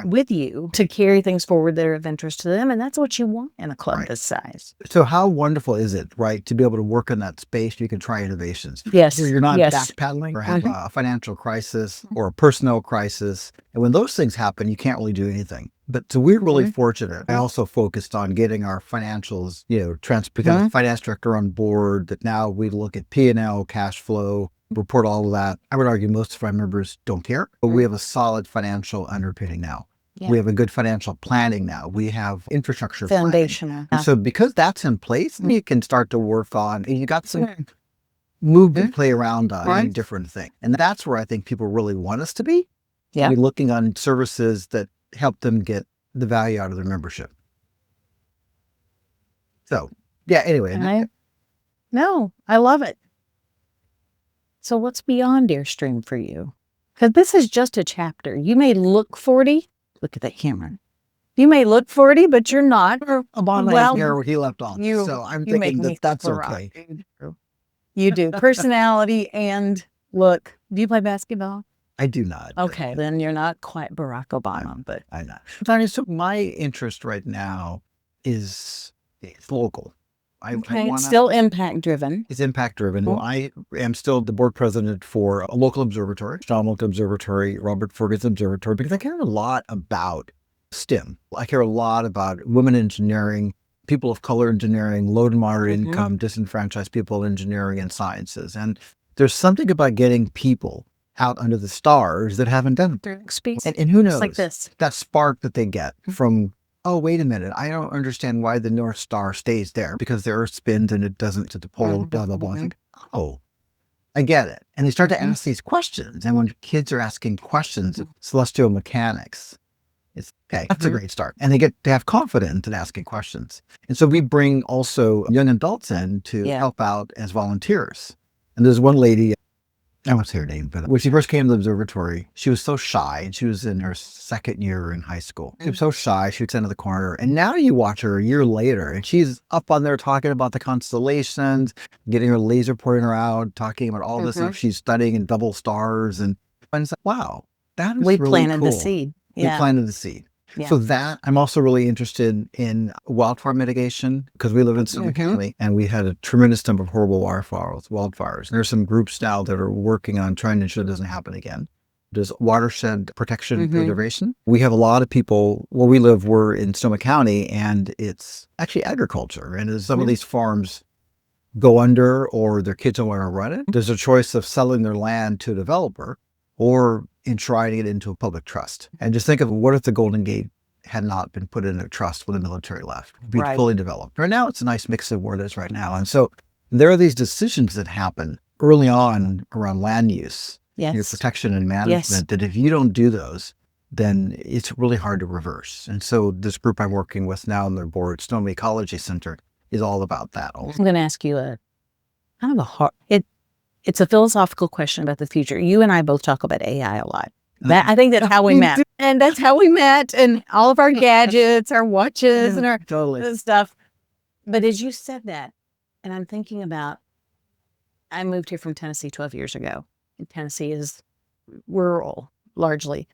with you to carry things forward that are of interest to them. And that's what you want in a club this size. So how wonderful is it, right, to be able to work in that space? You can try innovations. Yes. You're not backpedaling or have a financial crisis or a personnel crisis. And when those things happen, you can't really do anything. But so we're really fortunate. I also focused on getting our financials, become a finance director on board, that now we look at P&L, cash flow, report all of that. I would argue most of our members don't care, but we have a solid financial underpinning now. Yeah. We have a good financial planning now. We have infrastructure foundational. So because that's in place, you can start to work on, and you got some movement play around on different things. And that's where I think people really want us to be. Yeah. We're looking on services that help them get the value out of their membership. So, anyway. I love it. So what's beyond Airstream for you? Because this is just a chapter. You may look 40. Look at that camera. You may look 40, but you're not. Here where he left off. So I'm thinking that's okay. You do. Personality and look. Do you play basketball? I do not. Okay, then you're not quite Barack Obama, but I'm not. So my interest right now is local. It's still impact driven. It's impact driven. Well, I am still the board president for a local observatory, John Wilk Observatory, Robert Ferguson Observatory, because I care a lot about STEM. I care a lot about women engineering, people of color engineering, low to moderate income, disenfranchised people engineering and sciences. And there's something about getting people out under the stars that haven't done it. And who knows, like this. That spark that they get from, oh, wait a minute, I don't understand why the North Star stays there because the Earth spins and it doesn't to the pole, blah, blah, blah. I think, oh, I get it. And they start to ask these questions. And when kids are asking questions of celestial mechanics, it's okay, that's a great start. And they get to have confidence in asking questions. And so we bring also young adults in to help out as volunteers. And there's one lady, I won't say her name, but when she first came to the observatory, she was so shy, and she was in her second year in high school. She was so shy, she would sit in the corner. And now you watch her a year later, and she's up on there talking about the constellations, getting her laser pointer out, talking about all this stuff she's studying and double stars. And it's like, wow, that is we really planted cool. the seed. We planted the seed. Yeah. So that, I'm also really interested in wildfire mitigation, because we live in Sonoma County, and we had a tremendous number of horrible wildfires. And there's some groups now that are working on trying to ensure it doesn't happen again. There's watershed protection and preservation. We have a lot of people, where we live, we're in Sonoma County, and it's actually agriculture. And as some of these farms go under, or their kids don't want to run it, there's a choice of selling their land to a developer, or enshrining it into a public trust. And just think of, what if the Golden Gate had not been put in a trust when the military left? It'd be fully developed. Right now, it's a nice mix of where it is right now. And so there are these decisions that happen early on around land use, your protection and management, that if you don't do those, then it's really hard to reverse. And so this group I'm working with now on their board, Sonoma Ecology Center, is all about that. Also. I'm going to ask you a kind of a hard, it's a philosophical question about the future. You and I both talk about AI a lot. I think that's how we met. And that's how we met, and all of our gadgets, our watches, and our stuff. But as you said that, and I'm thinking about, I moved here from Tennessee 12 years ago. And Tennessee is rural, largely.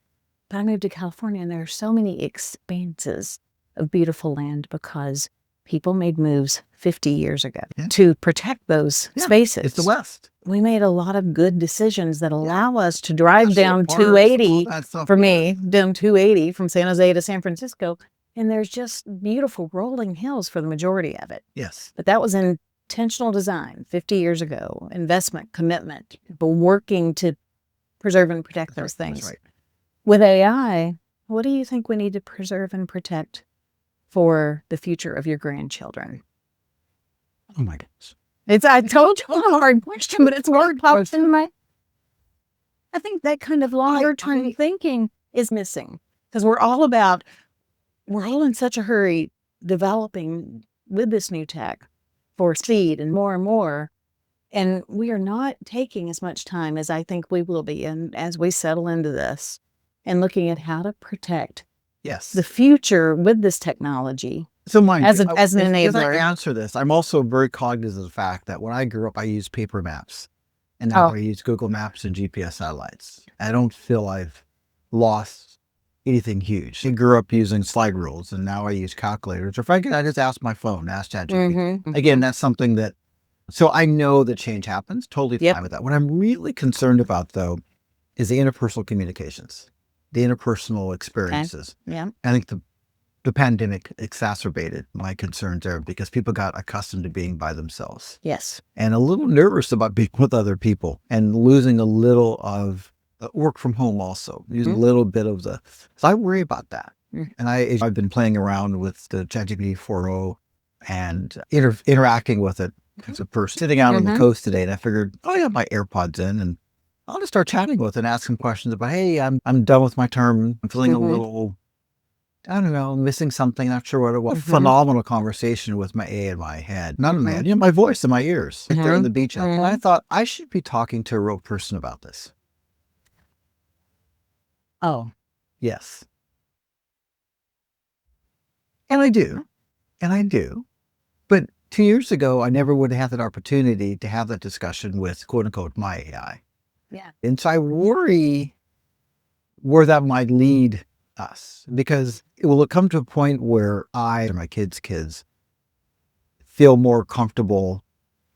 But I moved to California, and there are so many expanses of beautiful land because people made moves 50 years ago to protect those spaces. It's the West. We made a lot of good decisions that allow us to drive down 280, for me, down 280 from San Jose to San Francisco. And there's just beautiful rolling hills for the majority of it. Yes. But that was intentional design 50 years ago, investment, commitment, but working to preserve and protect those things. That's right. With AI, what do you think we need to preserve and protect for the future of your grandchildren? Oh my goodness. I told you a hard question, but it's hard pops into my. I think that kind of longer term thinking is missing, because we're all in such a hurry developing with this new tech for speed and more. And we are not taking as much time as I think we will be. And as we settle into this and looking at how to protect the future with this technology. So as an enabler. As I answer this, I'm also very cognizant of the fact that when I grew up, I used paper maps, and now I use Google Maps and GPS satellites. I don't feel I've lost anything huge. I grew up using slide rules, and now I use calculators. Or if I just ask my phone, ask ChatGPT. Again, that's something that, so I know that change happens, totally fine with that. What I'm really concerned about, though, is the interpersonal communications, the interpersonal experiences. Okay. Yeah. I think the pandemic exacerbated my concerns there, because people got accustomed to being by themselves. Yes. And a little nervous about being with other people, and losing a little of work from home also, using a little bit of so I worry about that. And I've been playing around with the ChatGPT 4.0 and interacting with it as a person. Sitting out on the coast today, and I figured, I have my AirPods in, and I'll just start chatting with it and ask some questions about, hey, I'm done with my term. I'm feeling a little, I don't know, missing something, not sure what it was. Phenomenal conversation with my A in my head. Not in my head, my voice in my ears. Right there on the beach. And I thought, I should be talking to a real person about this. Oh. Yes. And I do. But 2 years ago, I never would have had that opportunity to have that discussion with, quote unquote, my AI. Yeah. And so I worry where that might lead us, because it will come to a point where I or my kids' feel more comfortable.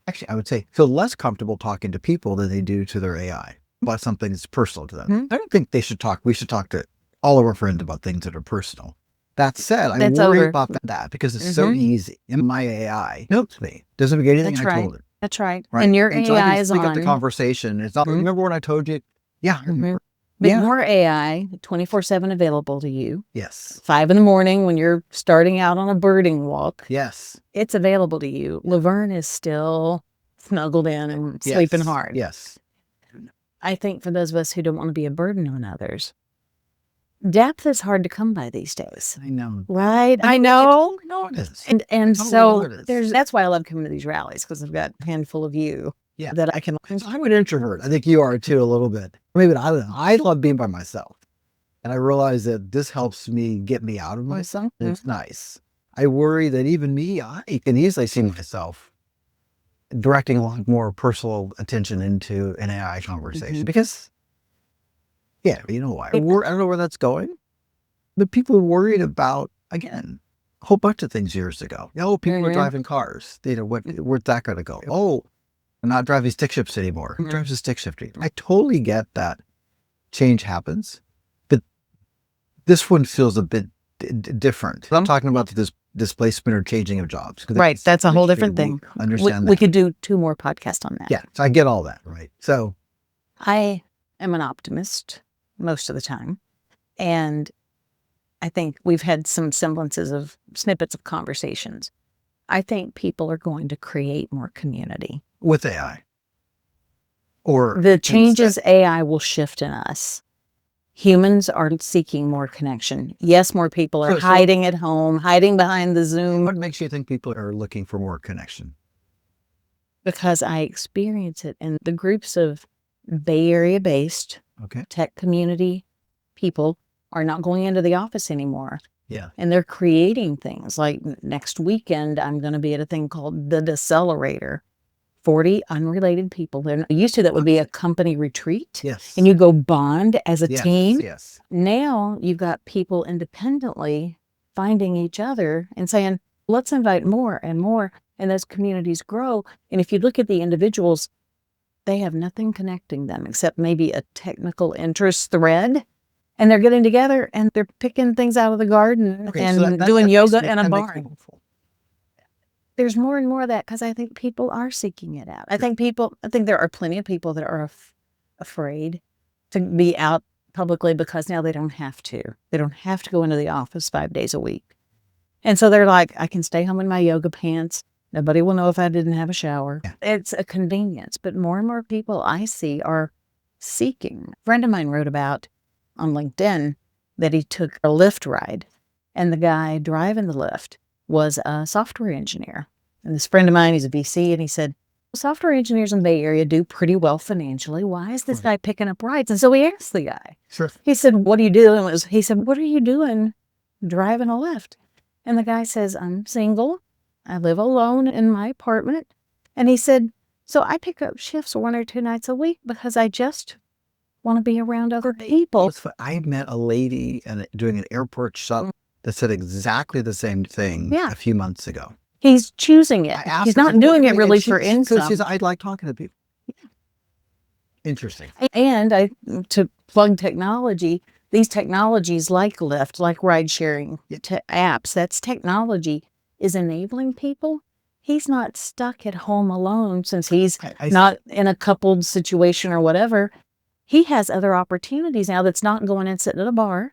Actually, I would say feel less comfortable talking to people than they do to their AI about something that's personal to them. I don't think we should talk to all of our friends about things that are personal. That said, I worry about that because it's so easy. And my AI knows me. Doesn't get anything I told it. That's right. And your AI is on. Pick up the conversation. It's not, remember when I told you? Yeah, I remember. But more AI, 24/7 available to you. Yes. 5 a.m. when you're starting out on a birding walk. Yes. It's available to you. LaVerne is still snuggled in and sleeping hard. Yes. I think for those of us who don't want to be a burden on others, depth is hard to come by these days. I know. Right? I know. No, it is. And so that's why I love coming to these rallies, because I've got a handful of you Yeah. that I can. So I'm an introvert. I think you are too, a little bit. Maybe I don't know. I love being by myself. And I realize that this helps me get me out of myself. It's nice. I worry that even me, I can easily see myself directing a lot more personal attention into an AI conversation because, yeah, you know why? I don't know where that's going, but people are worried about, again, a whole bunch of things years ago. People are driving cars. Where's that going to go? Oh, I'm not driving stick shifts anymore. Who drives a stick shift anymore? I totally get that change happens, but this one feels a bit different. I'm talking about this displacement or changing of jobs. Right. That's a whole different thing. Understand that. We could do 2 more podcasts on that. Yeah. So I get all that. Right. So I am an optimist most of the time. And I think we've had some semblances of snippets of conversations. I think people are going to create more community. With AI. Or the changes AI will shift in us. Humans are seeking more connection. Yes, more people are hiding at home, hiding behind the Zoom. What makes you think people are looking for more connection? Because I experience it in the groups of Bay Area based tech community people are not going into the office anymore. Yeah. And they're creating things like next weekend, I'm going to be at a thing called the Decelerator. 40 unrelated people. They're used to that would be a company retreat. Yes. And you go bond as a team. Yes. Now you've got people independently finding each other and saying, let's invite more and more. And those communities grow. And if you look at the individuals, they have nothing connecting them except maybe a technical interest thread. And they're getting together and they're picking things out of the garden and doing yoga in a barn. There's more and more of that because I think people are seeking it out. I think there are plenty of people that are afraid to be out publicly because now they don't have to. They don't have to go into the office 5 days a week. And so they're like, I can stay home in my yoga pants. Nobody will know if I didn't have a shower. Yeah. It's a convenience. But more and more people I see are seeking. A friend of mine wrote about on LinkedIn that he took a Lyft ride and the guy driving the Lyft was a software engineer. And this friend of mine, he's a VC, and he said, software engineers in the Bay Area do pretty well financially. Why is this guy picking up rides? And so he asked the guy. Sure. He said, what do you do? And he said, what are you doing driving a Lyft? And the guy says, I'm single. I live alone in my apartment. And he said, so I pick up shifts 1 or 2 nights a week because I just want to be around other people. I met a lady doing an airport shuttle that said exactly the same thing a few months ago. He's choosing it. He's not doing it really for income. She said, I'd like talking to people. Yeah. Interesting. And to plug technology, these technologies like Lyft, like ride sharing apps, that's technology is enabling people. He's not stuck at home alone since he's not in a coupled situation or whatever. He has other opportunities now that's not going and sitting at a bar.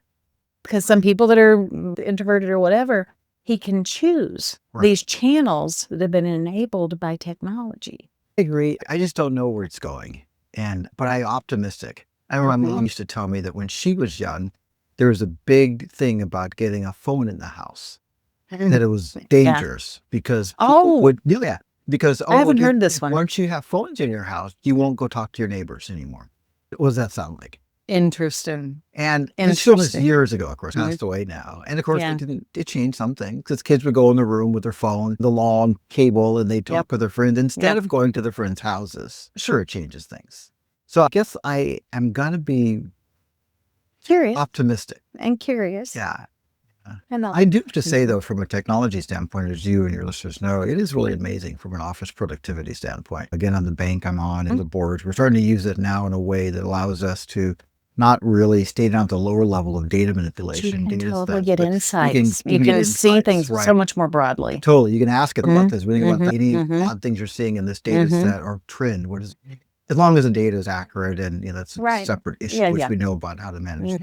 Because some people that are introverted or whatever, he can choose these channels that have been enabled by technology. I agree. I just don't know where it's going. But I'm optimistic. I remember my mom used to tell me that when she was young, there was a big thing about getting a phone in the house. That it was dangerous because people would do that. Because I haven't heard this one. Once you have phones in your house, you won't go talk to your neighbors anymore. What does that sound like? Interesting. And this was years ago, of course, passed away now. And of course, it changed something because kids would go in the room with their phone, the long cable, and they talk with their friends instead of going to their friends' houses. Sure, it changes things. So I guess I am going to be curious, optimistic. And curious. Yeah. And I do have to say, though, from a technology standpoint, as you and your listeners know, it is really amazing from an office productivity standpoint. Again, on the bank I'm on and the boards, we're starting to use it now in a way that allows us to not really stay down at the lower level of data manipulation. You can totally get insights. You can see things so much more broadly. Totally. You can ask it about this. When you think about any odd things you're seeing in this data set or trend, as long as the data is accurate and that's a separate issue, which we know about how to manage.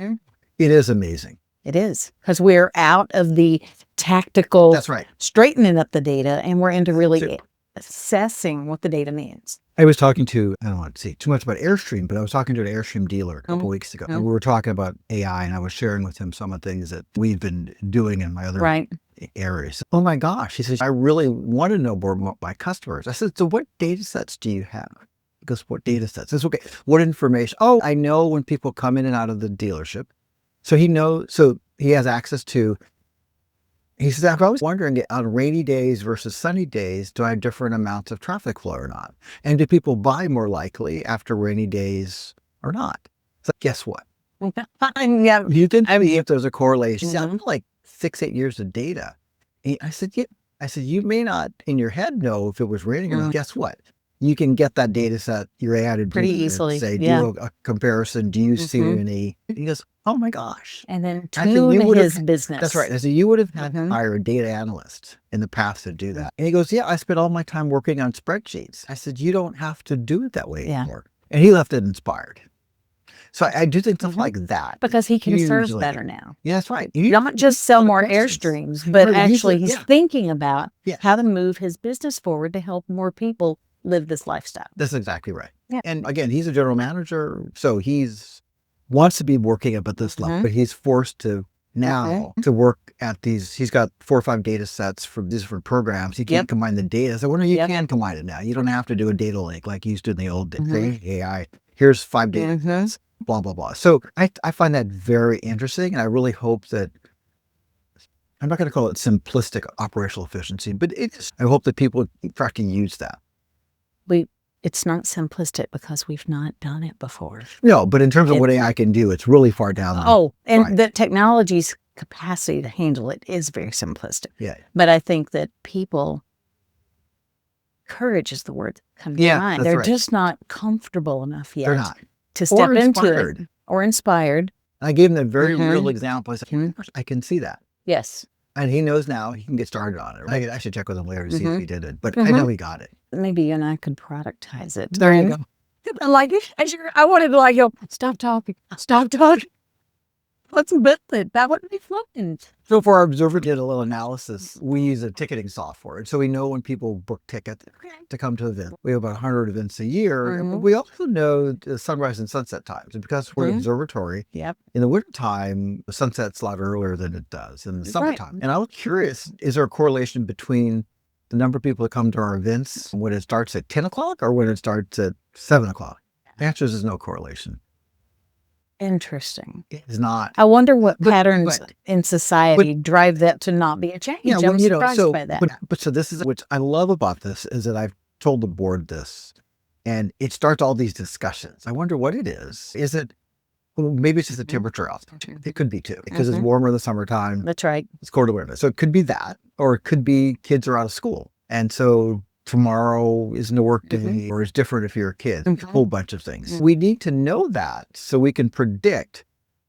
It is amazing. It is, because we're out of the tactical straightening up the data and we're into really assessing what the data means. I was talking to, I don't want to say too much about Airstream, but I was talking to an Airstream dealer a couple weeks ago. And we were talking about AI and I was sharing with him some of the things that we've been doing in my other areas. Oh my gosh. He says, I really want to know more about my customers. I said, so what data sets do you have? He goes, what data sets? I said, okay, what information? Oh, I know when people come in and out of the dealership. So he has access to, he says, I've always wondering on rainy days versus sunny days, do I have different amounts of traffic flow or not? And do people buy more likely after rainy days or not? So guess what? Yeah. You can see if there's a correlation. See, I'm like 6-8 years of data. I said, yeah. I said, you may not in your head know if it was raining or not. Guess what? You can get that data set, your AI to pretty easily. Say, do a comparison. Do you see any? He goes, oh my gosh. And then tune his business. That's right. I said, you would have had to hire a data analyst in the past to do that. And he goes, yeah, I spent all my time working on spreadsheets. I said, you don't have to do it that way anymore. And he left it inspired. So I do think stuff like that. Because he can serve better now. Yeah, that's right. Not just sell more Airstreams, but actually he's thinking about how to move his business forward to help more people live this lifestyle. That's exactly right. Yeah. And again, he's a general manager, so wants to be working up at this level, but he's forced to now to work at these. He's got 4 or 5 data sets from these different programs. He can't combine the data. So you can combine it now. You don't have to do a data lake like you used to in the old days. AI. Here's 5 data sets. Blah, blah, blah. So I find that very interesting. And I really hope that, I'm not going to call it simplistic operational efficiency, but I hope that people try to use that. It's not simplistic because we've not done it before. No, but in terms of what AI can do, it's really far down. The technology's capacity to handle it is very simplistic. Yeah. But I think that courage is the word that comes to mind. They're just not comfortable enough yet. They're not. To step into it or inspired. I gave him a very real example. I said, I can see that. Yes. And he knows now he can get started on it. I should check with him later to see if he did it, but I know he got it. Maybe you and I could productize it. There you go. I wanted to stop talking. Stop talking. Let's build it. That wouldn't be fun. So for our observer did a little analysis, we use a ticketing software. So we know when people book tickets to come to events. We have about 100 events a year. But we also know the sunrise and sunset times. And because we're an observatory, in the wintertime, the sunset's a lot earlier than it does in the summertime. And I was curious, is there a correlation between the number of people that come to our events when it starts at 10 o'clock or when it starts at 7 o'clock? The answer is there's no correlation. Interesting. It's not. I wonder what patterns in society drive that to not be a change. I'm surprised by that. But so this is, which I love about this, is that I've told the board this, and it starts all these discussions. I wonder what it is. Is it, maybe it's just the temperature out. It could be too, because it's warmer in the summertime. That's right. It's colder winter. So it could be that, or it could be kids are out of school. And so tomorrow isn't a work day, or it's different if you're a kid, a whole bunch of things. We need to know that so we can predict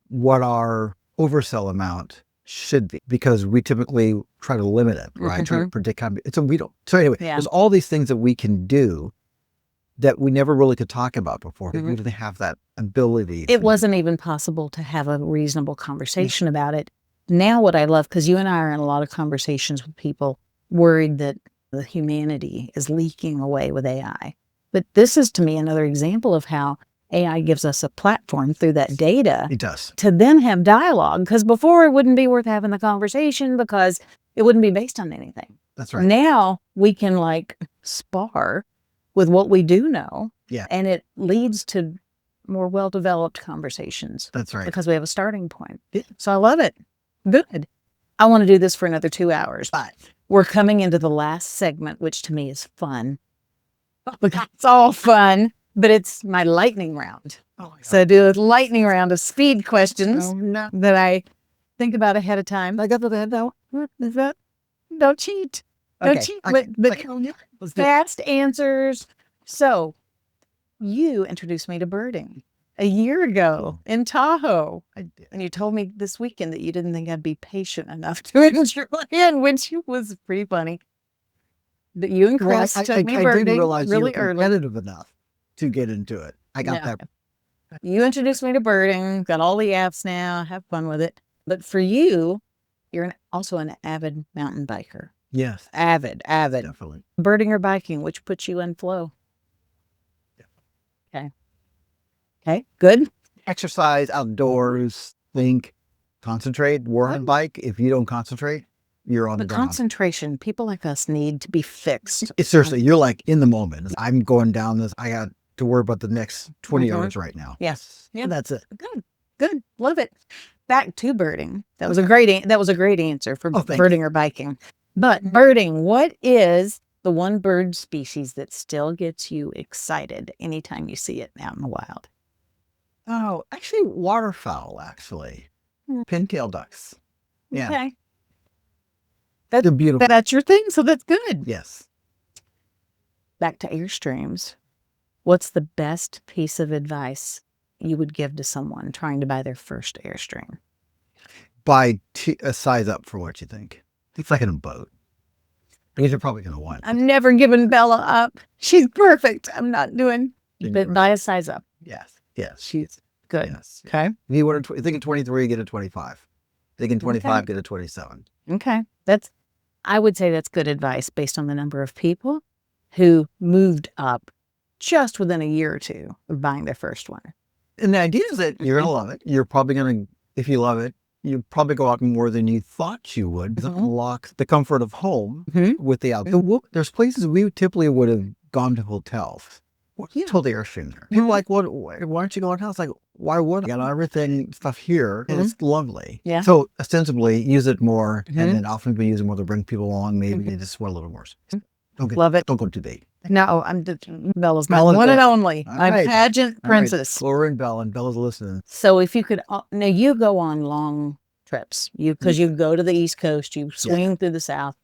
what our oversell amount should be, because we typically try to limit it, right? Try to predict how, so we don't. So anyway, there's all these things that we can do that we never really could talk about before. We didn't have that ability. It wasn't even possible to have a reasonable conversation about it. Now what I love, because you and I are in a lot of conversations with people worried that the humanity is leaking away with AI. But this is, to me, another example of how AI gives us a platform through that data. It does. To then have dialogue, because before it wouldn't be worth having the conversation because it wouldn't be based on anything. That's right. Now we can spar with what we do know. Yeah. And it leads to more well-developed conversations. That's right. Because we have a starting point. Yeah. So I love it. Good. I want to do this for another 2 hours. But we're coming into the last segment, which to me is fun. It's all fun, but it's my lightning round. So I do a lightning round of speed questions that I think about ahead of time. I got the head though. What is that? Don't cheat. Don't cheat. But fast answers. So you introduced me to birding a year ago in Tahoe. I did. And you told me this weekend that you didn't think I'd be patient enough to enter in, which was pretty funny. That you and Chris took me birding I didn't realize really you were early. competitive enough to get into it. I got that. You introduced me to birding, got all the apps now, have fun with it. But for you, you're also an avid mountain biker. Yes. Avid. Definitely. Birding or biking, which puts you in flow? Okay, good. Exercise, outdoors, think, concentrate, war on bike. If you don't concentrate, you're on the ground. Concentration, people like us need to be fixed. It's seriously, you're in the moment. I'm going down this. I got to worry about the next 20 hours right now. Yes. Yeah. That's it. Good. Love it. Back to birding. That was a great answer for birding or biking. But birding, what is the one bird species that still gets you excited anytime you see it out in the wild? Oh, actually, waterfowl, pintail ducks. Yeah. Okay. They're beautiful. That's your thing, so that's good. Yes. Back to Airstreams. What's the best piece of advice you would give to someone trying to buy their first Airstream? Buy a size up for what you think. It's like in a boat. These are probably going to want. I'm never giving Bella up. She's perfect. I'm not doing, but buy a size up. Yes. She's good. Yes. Okay. If you want thinking 23, get a 25. Thinking 25, get a 27. Okay. I would say that's good advice based on the number of people who moved up just within a year or two of buying their first one. And the idea is that you're going to love it. You're probably going to, if you love it, you probably go out more than you thought you would. Unlock the comfort of home with the outdoor. There's places we typically would have gone to hotels. Told the Airstream there. People are like, why aren't you going to hotels? Like, why would I? Got everything stuff here, and it's lovely. Yeah. So ostensibly, use it more, and then often be using more to bring people along. Maybe they just want a little more. Love it. Don't go too big. No, Bella's my one and only. I'm pageant princess. Laura and Bella, and Bella's listening. So if you could, now you go on long trips, because you go to the East Coast, you swing through the South.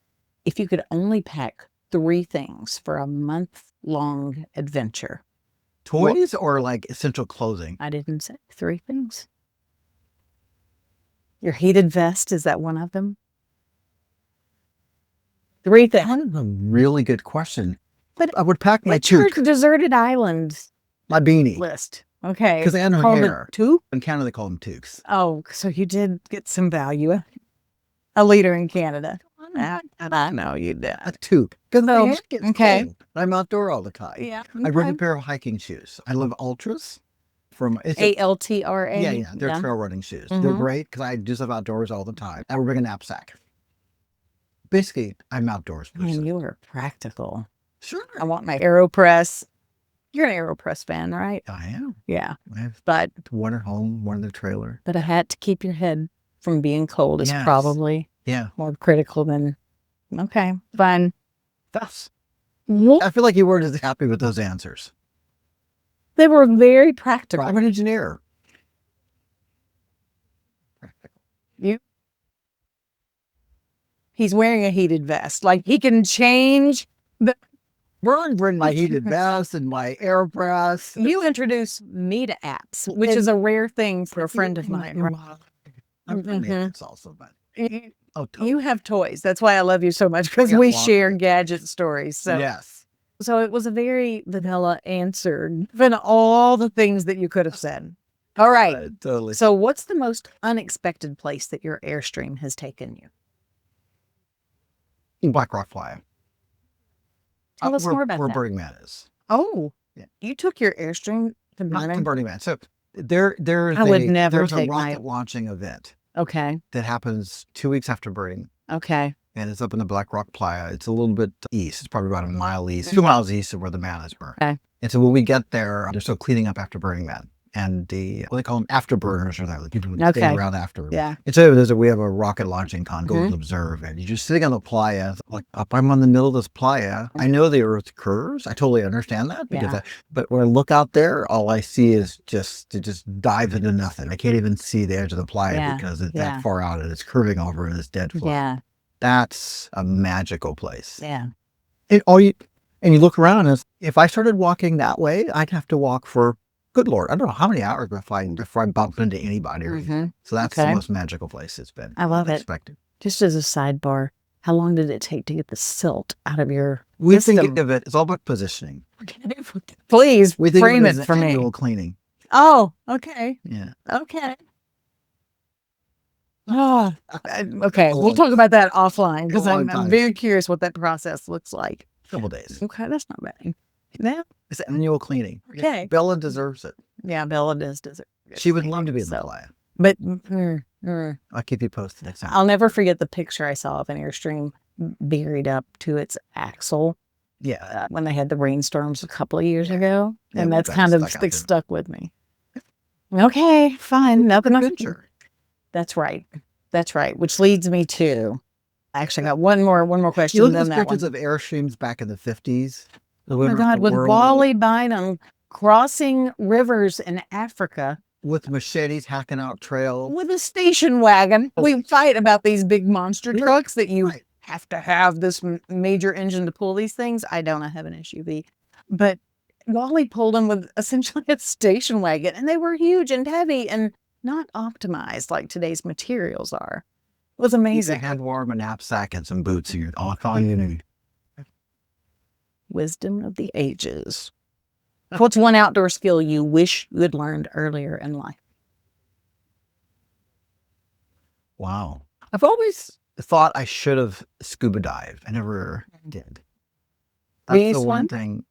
If you could only pack 3 things for a month-long adventure. Toys or like essential clothing? I didn't say 3 things. Your heated vest, is that one of them? 3 things. That's a really good question. But I would pack my toque. Deserted island. My beanie. List. Okay. Because they had no hair. Toque? In Canada, they call them toques. Oh, so you did get some value. A leader in Canada. I know you did. A toque. Because okay. I'm outdoor all the time. Yeah. I bring a pair of hiking shoes. I love Ultras. From ALTRA. Yeah. They're trail running shoes. They're great because I do stuff outdoors all the time. I would bring a knapsack. Basically, I'm outdoors person. And you are practical. Sure. I want my AeroPress. You're an AeroPress fan, right? I am. Yeah. I have but one at home, one in the trailer. But a hat to keep your head from being cold is probably more critical than, okay, fine. I feel like you weren't as happy with those answers. They were very practical. I'm an engineer. Practical. He's wearing a heated vest. Like he can change the... We're bring my heated vest and my AirPress. You introduced me to apps, which is a rare thing for a friend of mine. It's also fun. You have toys. That's why I love you so much, because we share gadget stories. So yes. So it was a very vanilla answer, given all the things that you could have said. All right. Totally. So what's the most unexpected place that your Airstream has taken you? Black Rock Playa. Tell us more about where that. Burning Man is. Oh, you took your Airstream to Burning Man. So there's a rocket launching event. Okay. That happens 2 weeks after Burning. Okay. And it's up in the Black Rock Playa. It's a little bit east. It's probably about a mile east, 2 miles east of where the man is burned. Okay. And so when we get there, they're still cleaning up after Burning Man. And they call them afterburners, or that people stay around after. Yeah. And so we have a rocket launching con, go to observe, and you're just sitting on the playa. Like, I'm on the middle of this playa. I know the Earth curves. I totally understand that. But when I look out there, all I see is it just dives into nothing. I can't even see the edge of the playa because it's that far out, and it's curving over and it's dead flat. Yeah. That's a magical place. Yeah. And you look around, and if I started walking that way, I'd have to walk for, good Lord, I don't know how many hours before I bump into anybody. So that's the most magical place it's been. I love it. Just as a sidebar, how long did it take to get the silt out of your We think of it, it's all about positioning. Please frame it for me. Annual cleaning. Oh, okay. Yeah. Okay. Oh, okay. We'll talk about that offline, because I'm very curious what that process looks like. A couple days. Okay, that's not bad. Yeah. It's annual cleaning. Okay. Bella deserves it. Yeah, Bella does deserve it. She would love to be in the playa. But I'll keep you posted next time. I'll never forget the picture I saw of an Airstream buried up to its axle when they had the rainstorms a couple of years ago. Yeah, And we that's got kind of stuck out there. stuck with me. Okay, fine. Nothing else. Adventure. That's right. That's right. Which leads me to, I actually got one more question. You look at than the that one. pictures of Airstreams back in the 50s. Oh my God, with Wally Bynum crossing rivers in Africa. With machetes hacking out trails. With a station wagon. We fight about these big monster trucks that you have to have this major engine to pull these things. I don't have an SUV. But Wally pulled them with essentially a station wagon, and they were huge and heavy and not optimized like today's materials are. It was amazing. You had warm a knapsack and some boots, and you're all you. Wisdom of the ages. What's one outdoor skill you wish you had learned earlier in life? Wow. I've always thought I should have scuba dived. I never did. That's the one thing.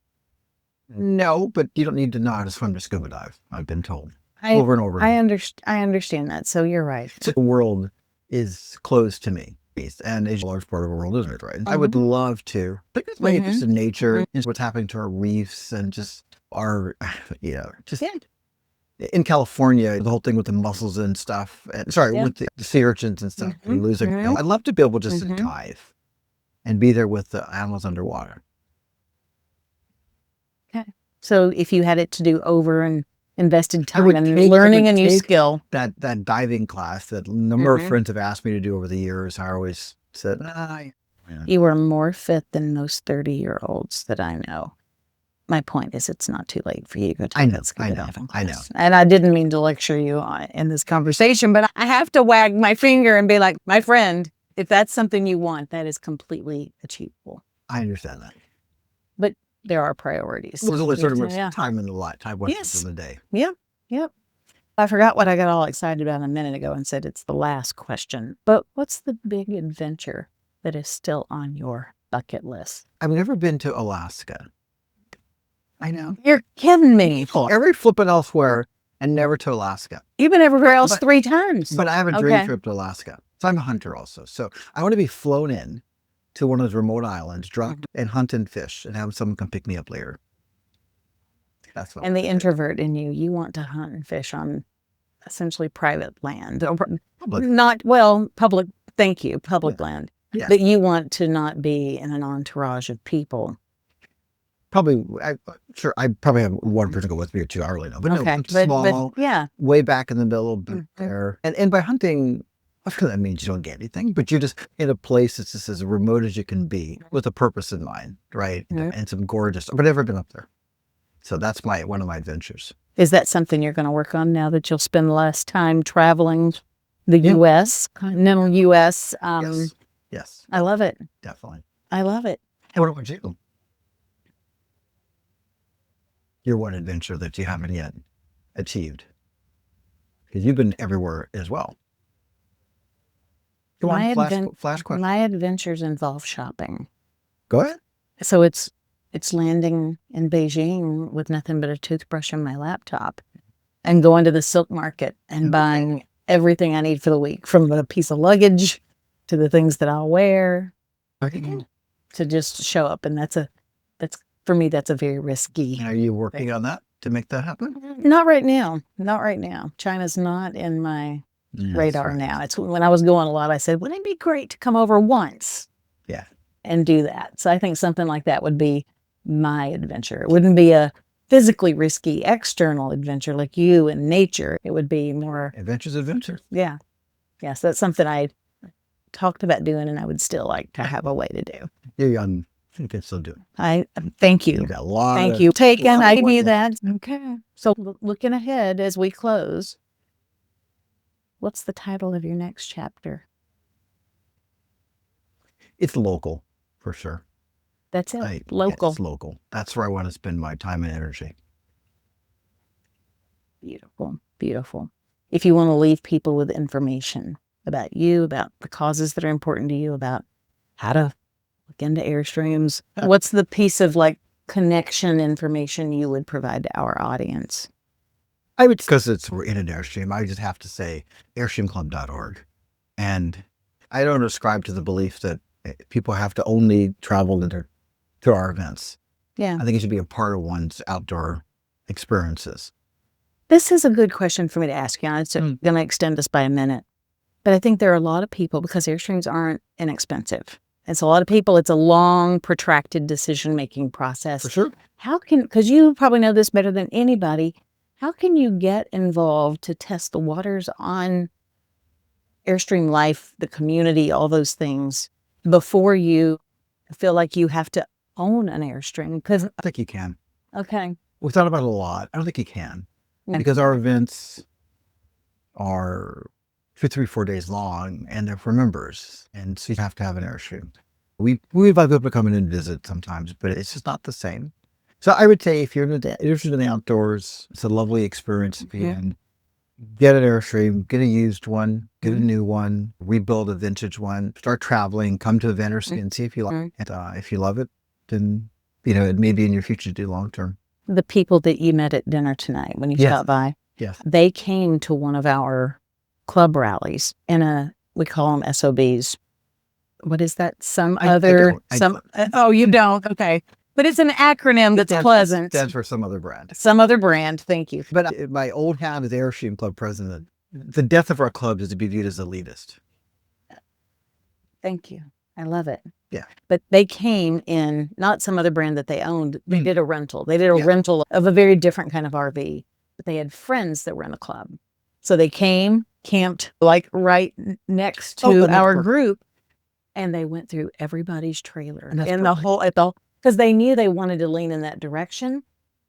No, but you don't need to know how to swim to scuba dive. I've been told over and over. I understand that. So you're right. The world is closed to me. And a large part of the world, isn't it? Right. I would love to. I think that's my interest in nature, and what's happening to our reefs and just our, in California, the whole thing with the mussels and stuff. And, with the sea urchins and stuff. Losing. I'd love to be able just to dive and be there with the animals underwater. Okay. So if you had it to do over and invested time and learning a new skill. That diving class that a number of friends have asked me to do over the years, I always said, You were more fit than most 30-year-olds that I know. My point is it's not too late for you to go to that scuba diving class. I know. And I didn't mean to lecture you in this conversation, but I have to wag my finger and be like, my friend, if that's something you want, that is completely achievable. I understand that. But there are priorities. There's only sort of time in the life, time once in the day. Yep. I forgot what I got all excited about a minute ago and said it's the last question. But what's the big adventure that is still on your bucket list? I've never been to Alaska. I know. You're kidding me. Every flipping elsewhere and never to Alaska. You've been everywhere else 3 times. But I have a dream trip to Alaska. So I'm a hunter also. So I want to be flown in to one of those remote islands, dropped and hunt and fish, and have someone come pick me up later. That's what. And the introvert in you want to hunt and fish on essentially private land. Public. Thank you, public land. Yeah. But you want to not be in an entourage of people. Probably, I probably have one person go with me or two. I really know, but small, way back in the middle there. And by hunting, of course that means you don't get anything, but you're just in a place that's just as remote as you can be with a purpose in mind, right? And some gorgeous, but I've never been up there. So that's one of my adventures. Is that something you're going to work on now that you'll spend less time traveling the U.S., continental U.S.? Yes. I love it. Definitely. I love it. And what about you? Your one adventure that you haven't yet achieved? Because you've been everywhere as well. Go on, flash question. My adventures involve shopping. Go ahead. So it's landing in Beijing with nothing but a toothbrush and my laptop and going to the silk market and buying everything I need for the week, from a piece of luggage to the things that I'll wear, to just show up. And that's for me, that's a very risky. And are you working on that to make that happen? Not right now. China's not in my radar now. It's when I was going a lot, I said, wouldn't it be great to come over once? Yeah. And do that. So I think something like that would be my adventure. It wouldn't be a physically risky external adventure like you and nature. It would be more adventure. Yeah. Yes, that's something I talked about doing, and I would still like to have a way to do. You're young. You can still do it. I thank you. You got a lot. Thank you. Taken. I give you that. Okay. So looking ahead as we close, what's the title of your next chapter? It's local, for sure. That's it. Local. It's local. That's where I want to spend my time and energy. Beautiful. Beautiful. If you want to leave people with information about you, about the causes that are important to you, about how to look into Airstreams, what's the piece of connection information you would provide to our audience? I would, because we're in an Airstream, I just have to say airstreamclub.org. And I don't ascribe to the belief that people have to only travel to our events. Yeah. I think it should be a part of one's outdoor experiences. This is a good question for me to ask you. It's going to extend us by a minute. But I think there are a lot of people, because Airstreams aren't inexpensive. It's a lot of people. It's a long, protracted decision-making process. For sure. Because you probably know this better than anybody, how can you get involved to test the waters on Airstream life, the community, all those things, before you feel like you have to own an Airstream? Because I think you can. Okay. We thought about it a lot. I don't think you can. Because our events are 2, 3, 4 days long, and they're for members. And so you have to have an Airstream. We invite people to come in and visit sometimes, but it's just not the same. So I would say if you're interested in the outdoors, it's a lovely experience to be in. Get an Airstream, get a used one, get a new one, rebuild a vintage one, start traveling, come to a vendor and see if you like it. If you love it, then, it may be in your future to do long term. The people that you met at dinner tonight when you stopped by, they came to one of our club rallies we call them SOBs. What is that? Oh, you don't? Okay. But it's an acronym that's pleasant. Stands for some other brand. Some other brand. Thank you. But my old hat as Airstream Club president, the death of our club is to be viewed as elitist. Thank you. I love it. Yeah. But they came in, not some other brand that they owned. They did a rental. They did a rental of a very different kind of RV. But they had friends that were in the club. So they came, camped like right next to our group, and they went through everybody's trailer and the whole, because they knew they wanted to lean in that direction.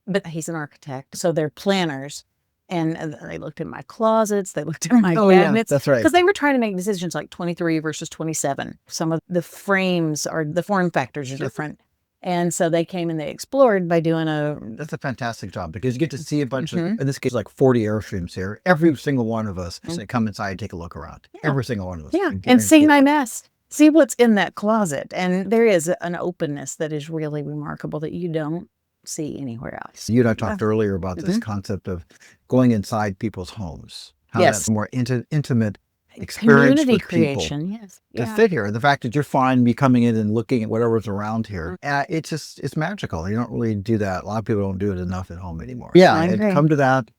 But he's an architect, so they're planners. And they looked in my closets. They looked in my cabinets. That's right. Because they were trying to make decisions like 23 versus 27. Some of the frames the form factors are different. And so they came and they explored by doing That's a fantastic job, because you get to see a bunch of, in this case, like 40 Airstreams here. Every single one of us say, come inside and take a look around. Every single one of us. Yeah, and see my mess. See what's in that closet. And there is an openness that is really remarkable that you don't see anywhere else. You and I talked earlier about this concept of going inside people's homes. How that's a more intimate experience Community with creation, people to sit here. The fact that you're fine me coming in and looking at whatever's around here, it's magical. You don't really do that. A lot of people don't do it enough at home anymore. Yeah, and come to that.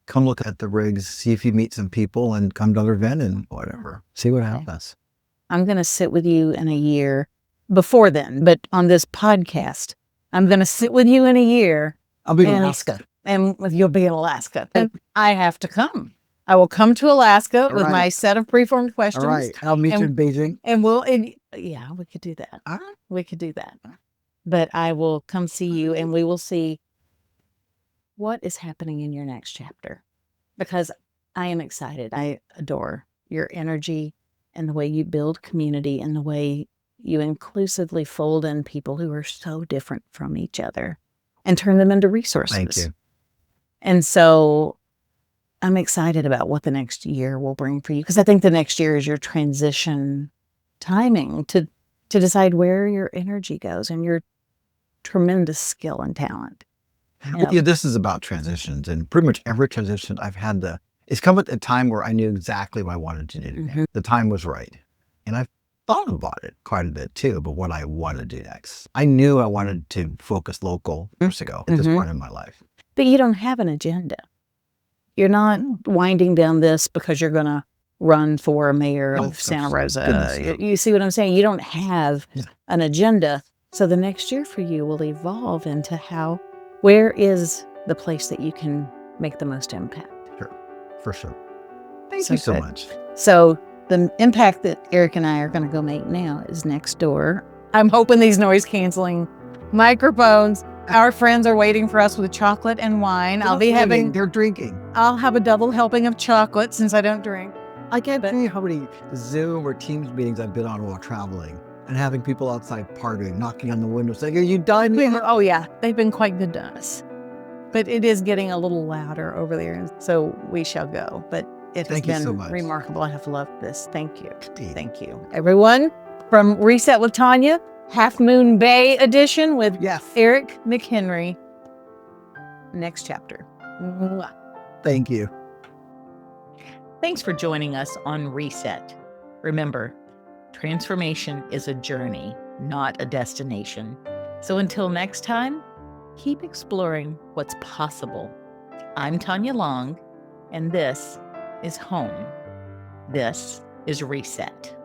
Come look at the rigs, see if you meet some people, and come to another event and whatever. See what happens. I'm going to sit with you in a year before then, but on this podcast, I'm going to sit with you in a year. I'll be in Alaska. And you'll be in Alaska. And I have to come. I will come to Alaska with my set of preformed questions. All right. I'll meet you in Beijing. And we could do that. We could do that. But I will come see you, and we will see what is happening in your next chapter. Because I am excited. I adore your energy and the way you build community and the way you inclusively fold in people who are so different from each other and turn them into resources. Thank you. And so I'm excited about what the next year will bring for you, because I think the next year is your transition timing to decide where your energy goes and your tremendous skill and talent. This is about transitions, and pretty much every transition I've had it's come at a time where I knew exactly what I wanted to do. The time was right. And I've thought about it quite a bit too, but what I want to do next. I knew I wanted to focus local years ago at this point in my life. But you don't have an agenda. You're not winding down this because you're going to run for mayor of Santa Rosa. You see what I'm saying? You don't have an agenda. So the next year for you will evolve into where is the place that you can make the most impact? Sure, for sure. Thank you so much. So the impact that Eric and I are going to go make now is next door. I'm hoping these noise canceling microphones. Our friends are waiting for us with chocolate and wine. They're drinking. I'll have a double helping of chocolate since I don't drink. I can't tell you how many Zoom or Teams meetings I've been on while traveling and having people outside partying, knocking on the window saying, "Are you dining?" Oh yeah, they've been quite good to us. But it is getting a little louder over there, so we shall go. But it has been so remarkable. I have loved this. Thank you. Thank you. Everyone, from Reset with Tanya, Half Moon Bay edition with Eric McHenry. Next chapter. Thank you. Thanks for joining us on Reset. Remember, transformation is a journey, not a destination. So until next time, keep exploring what's possible. I'm Tanya Long, and this is Home. This is Reset.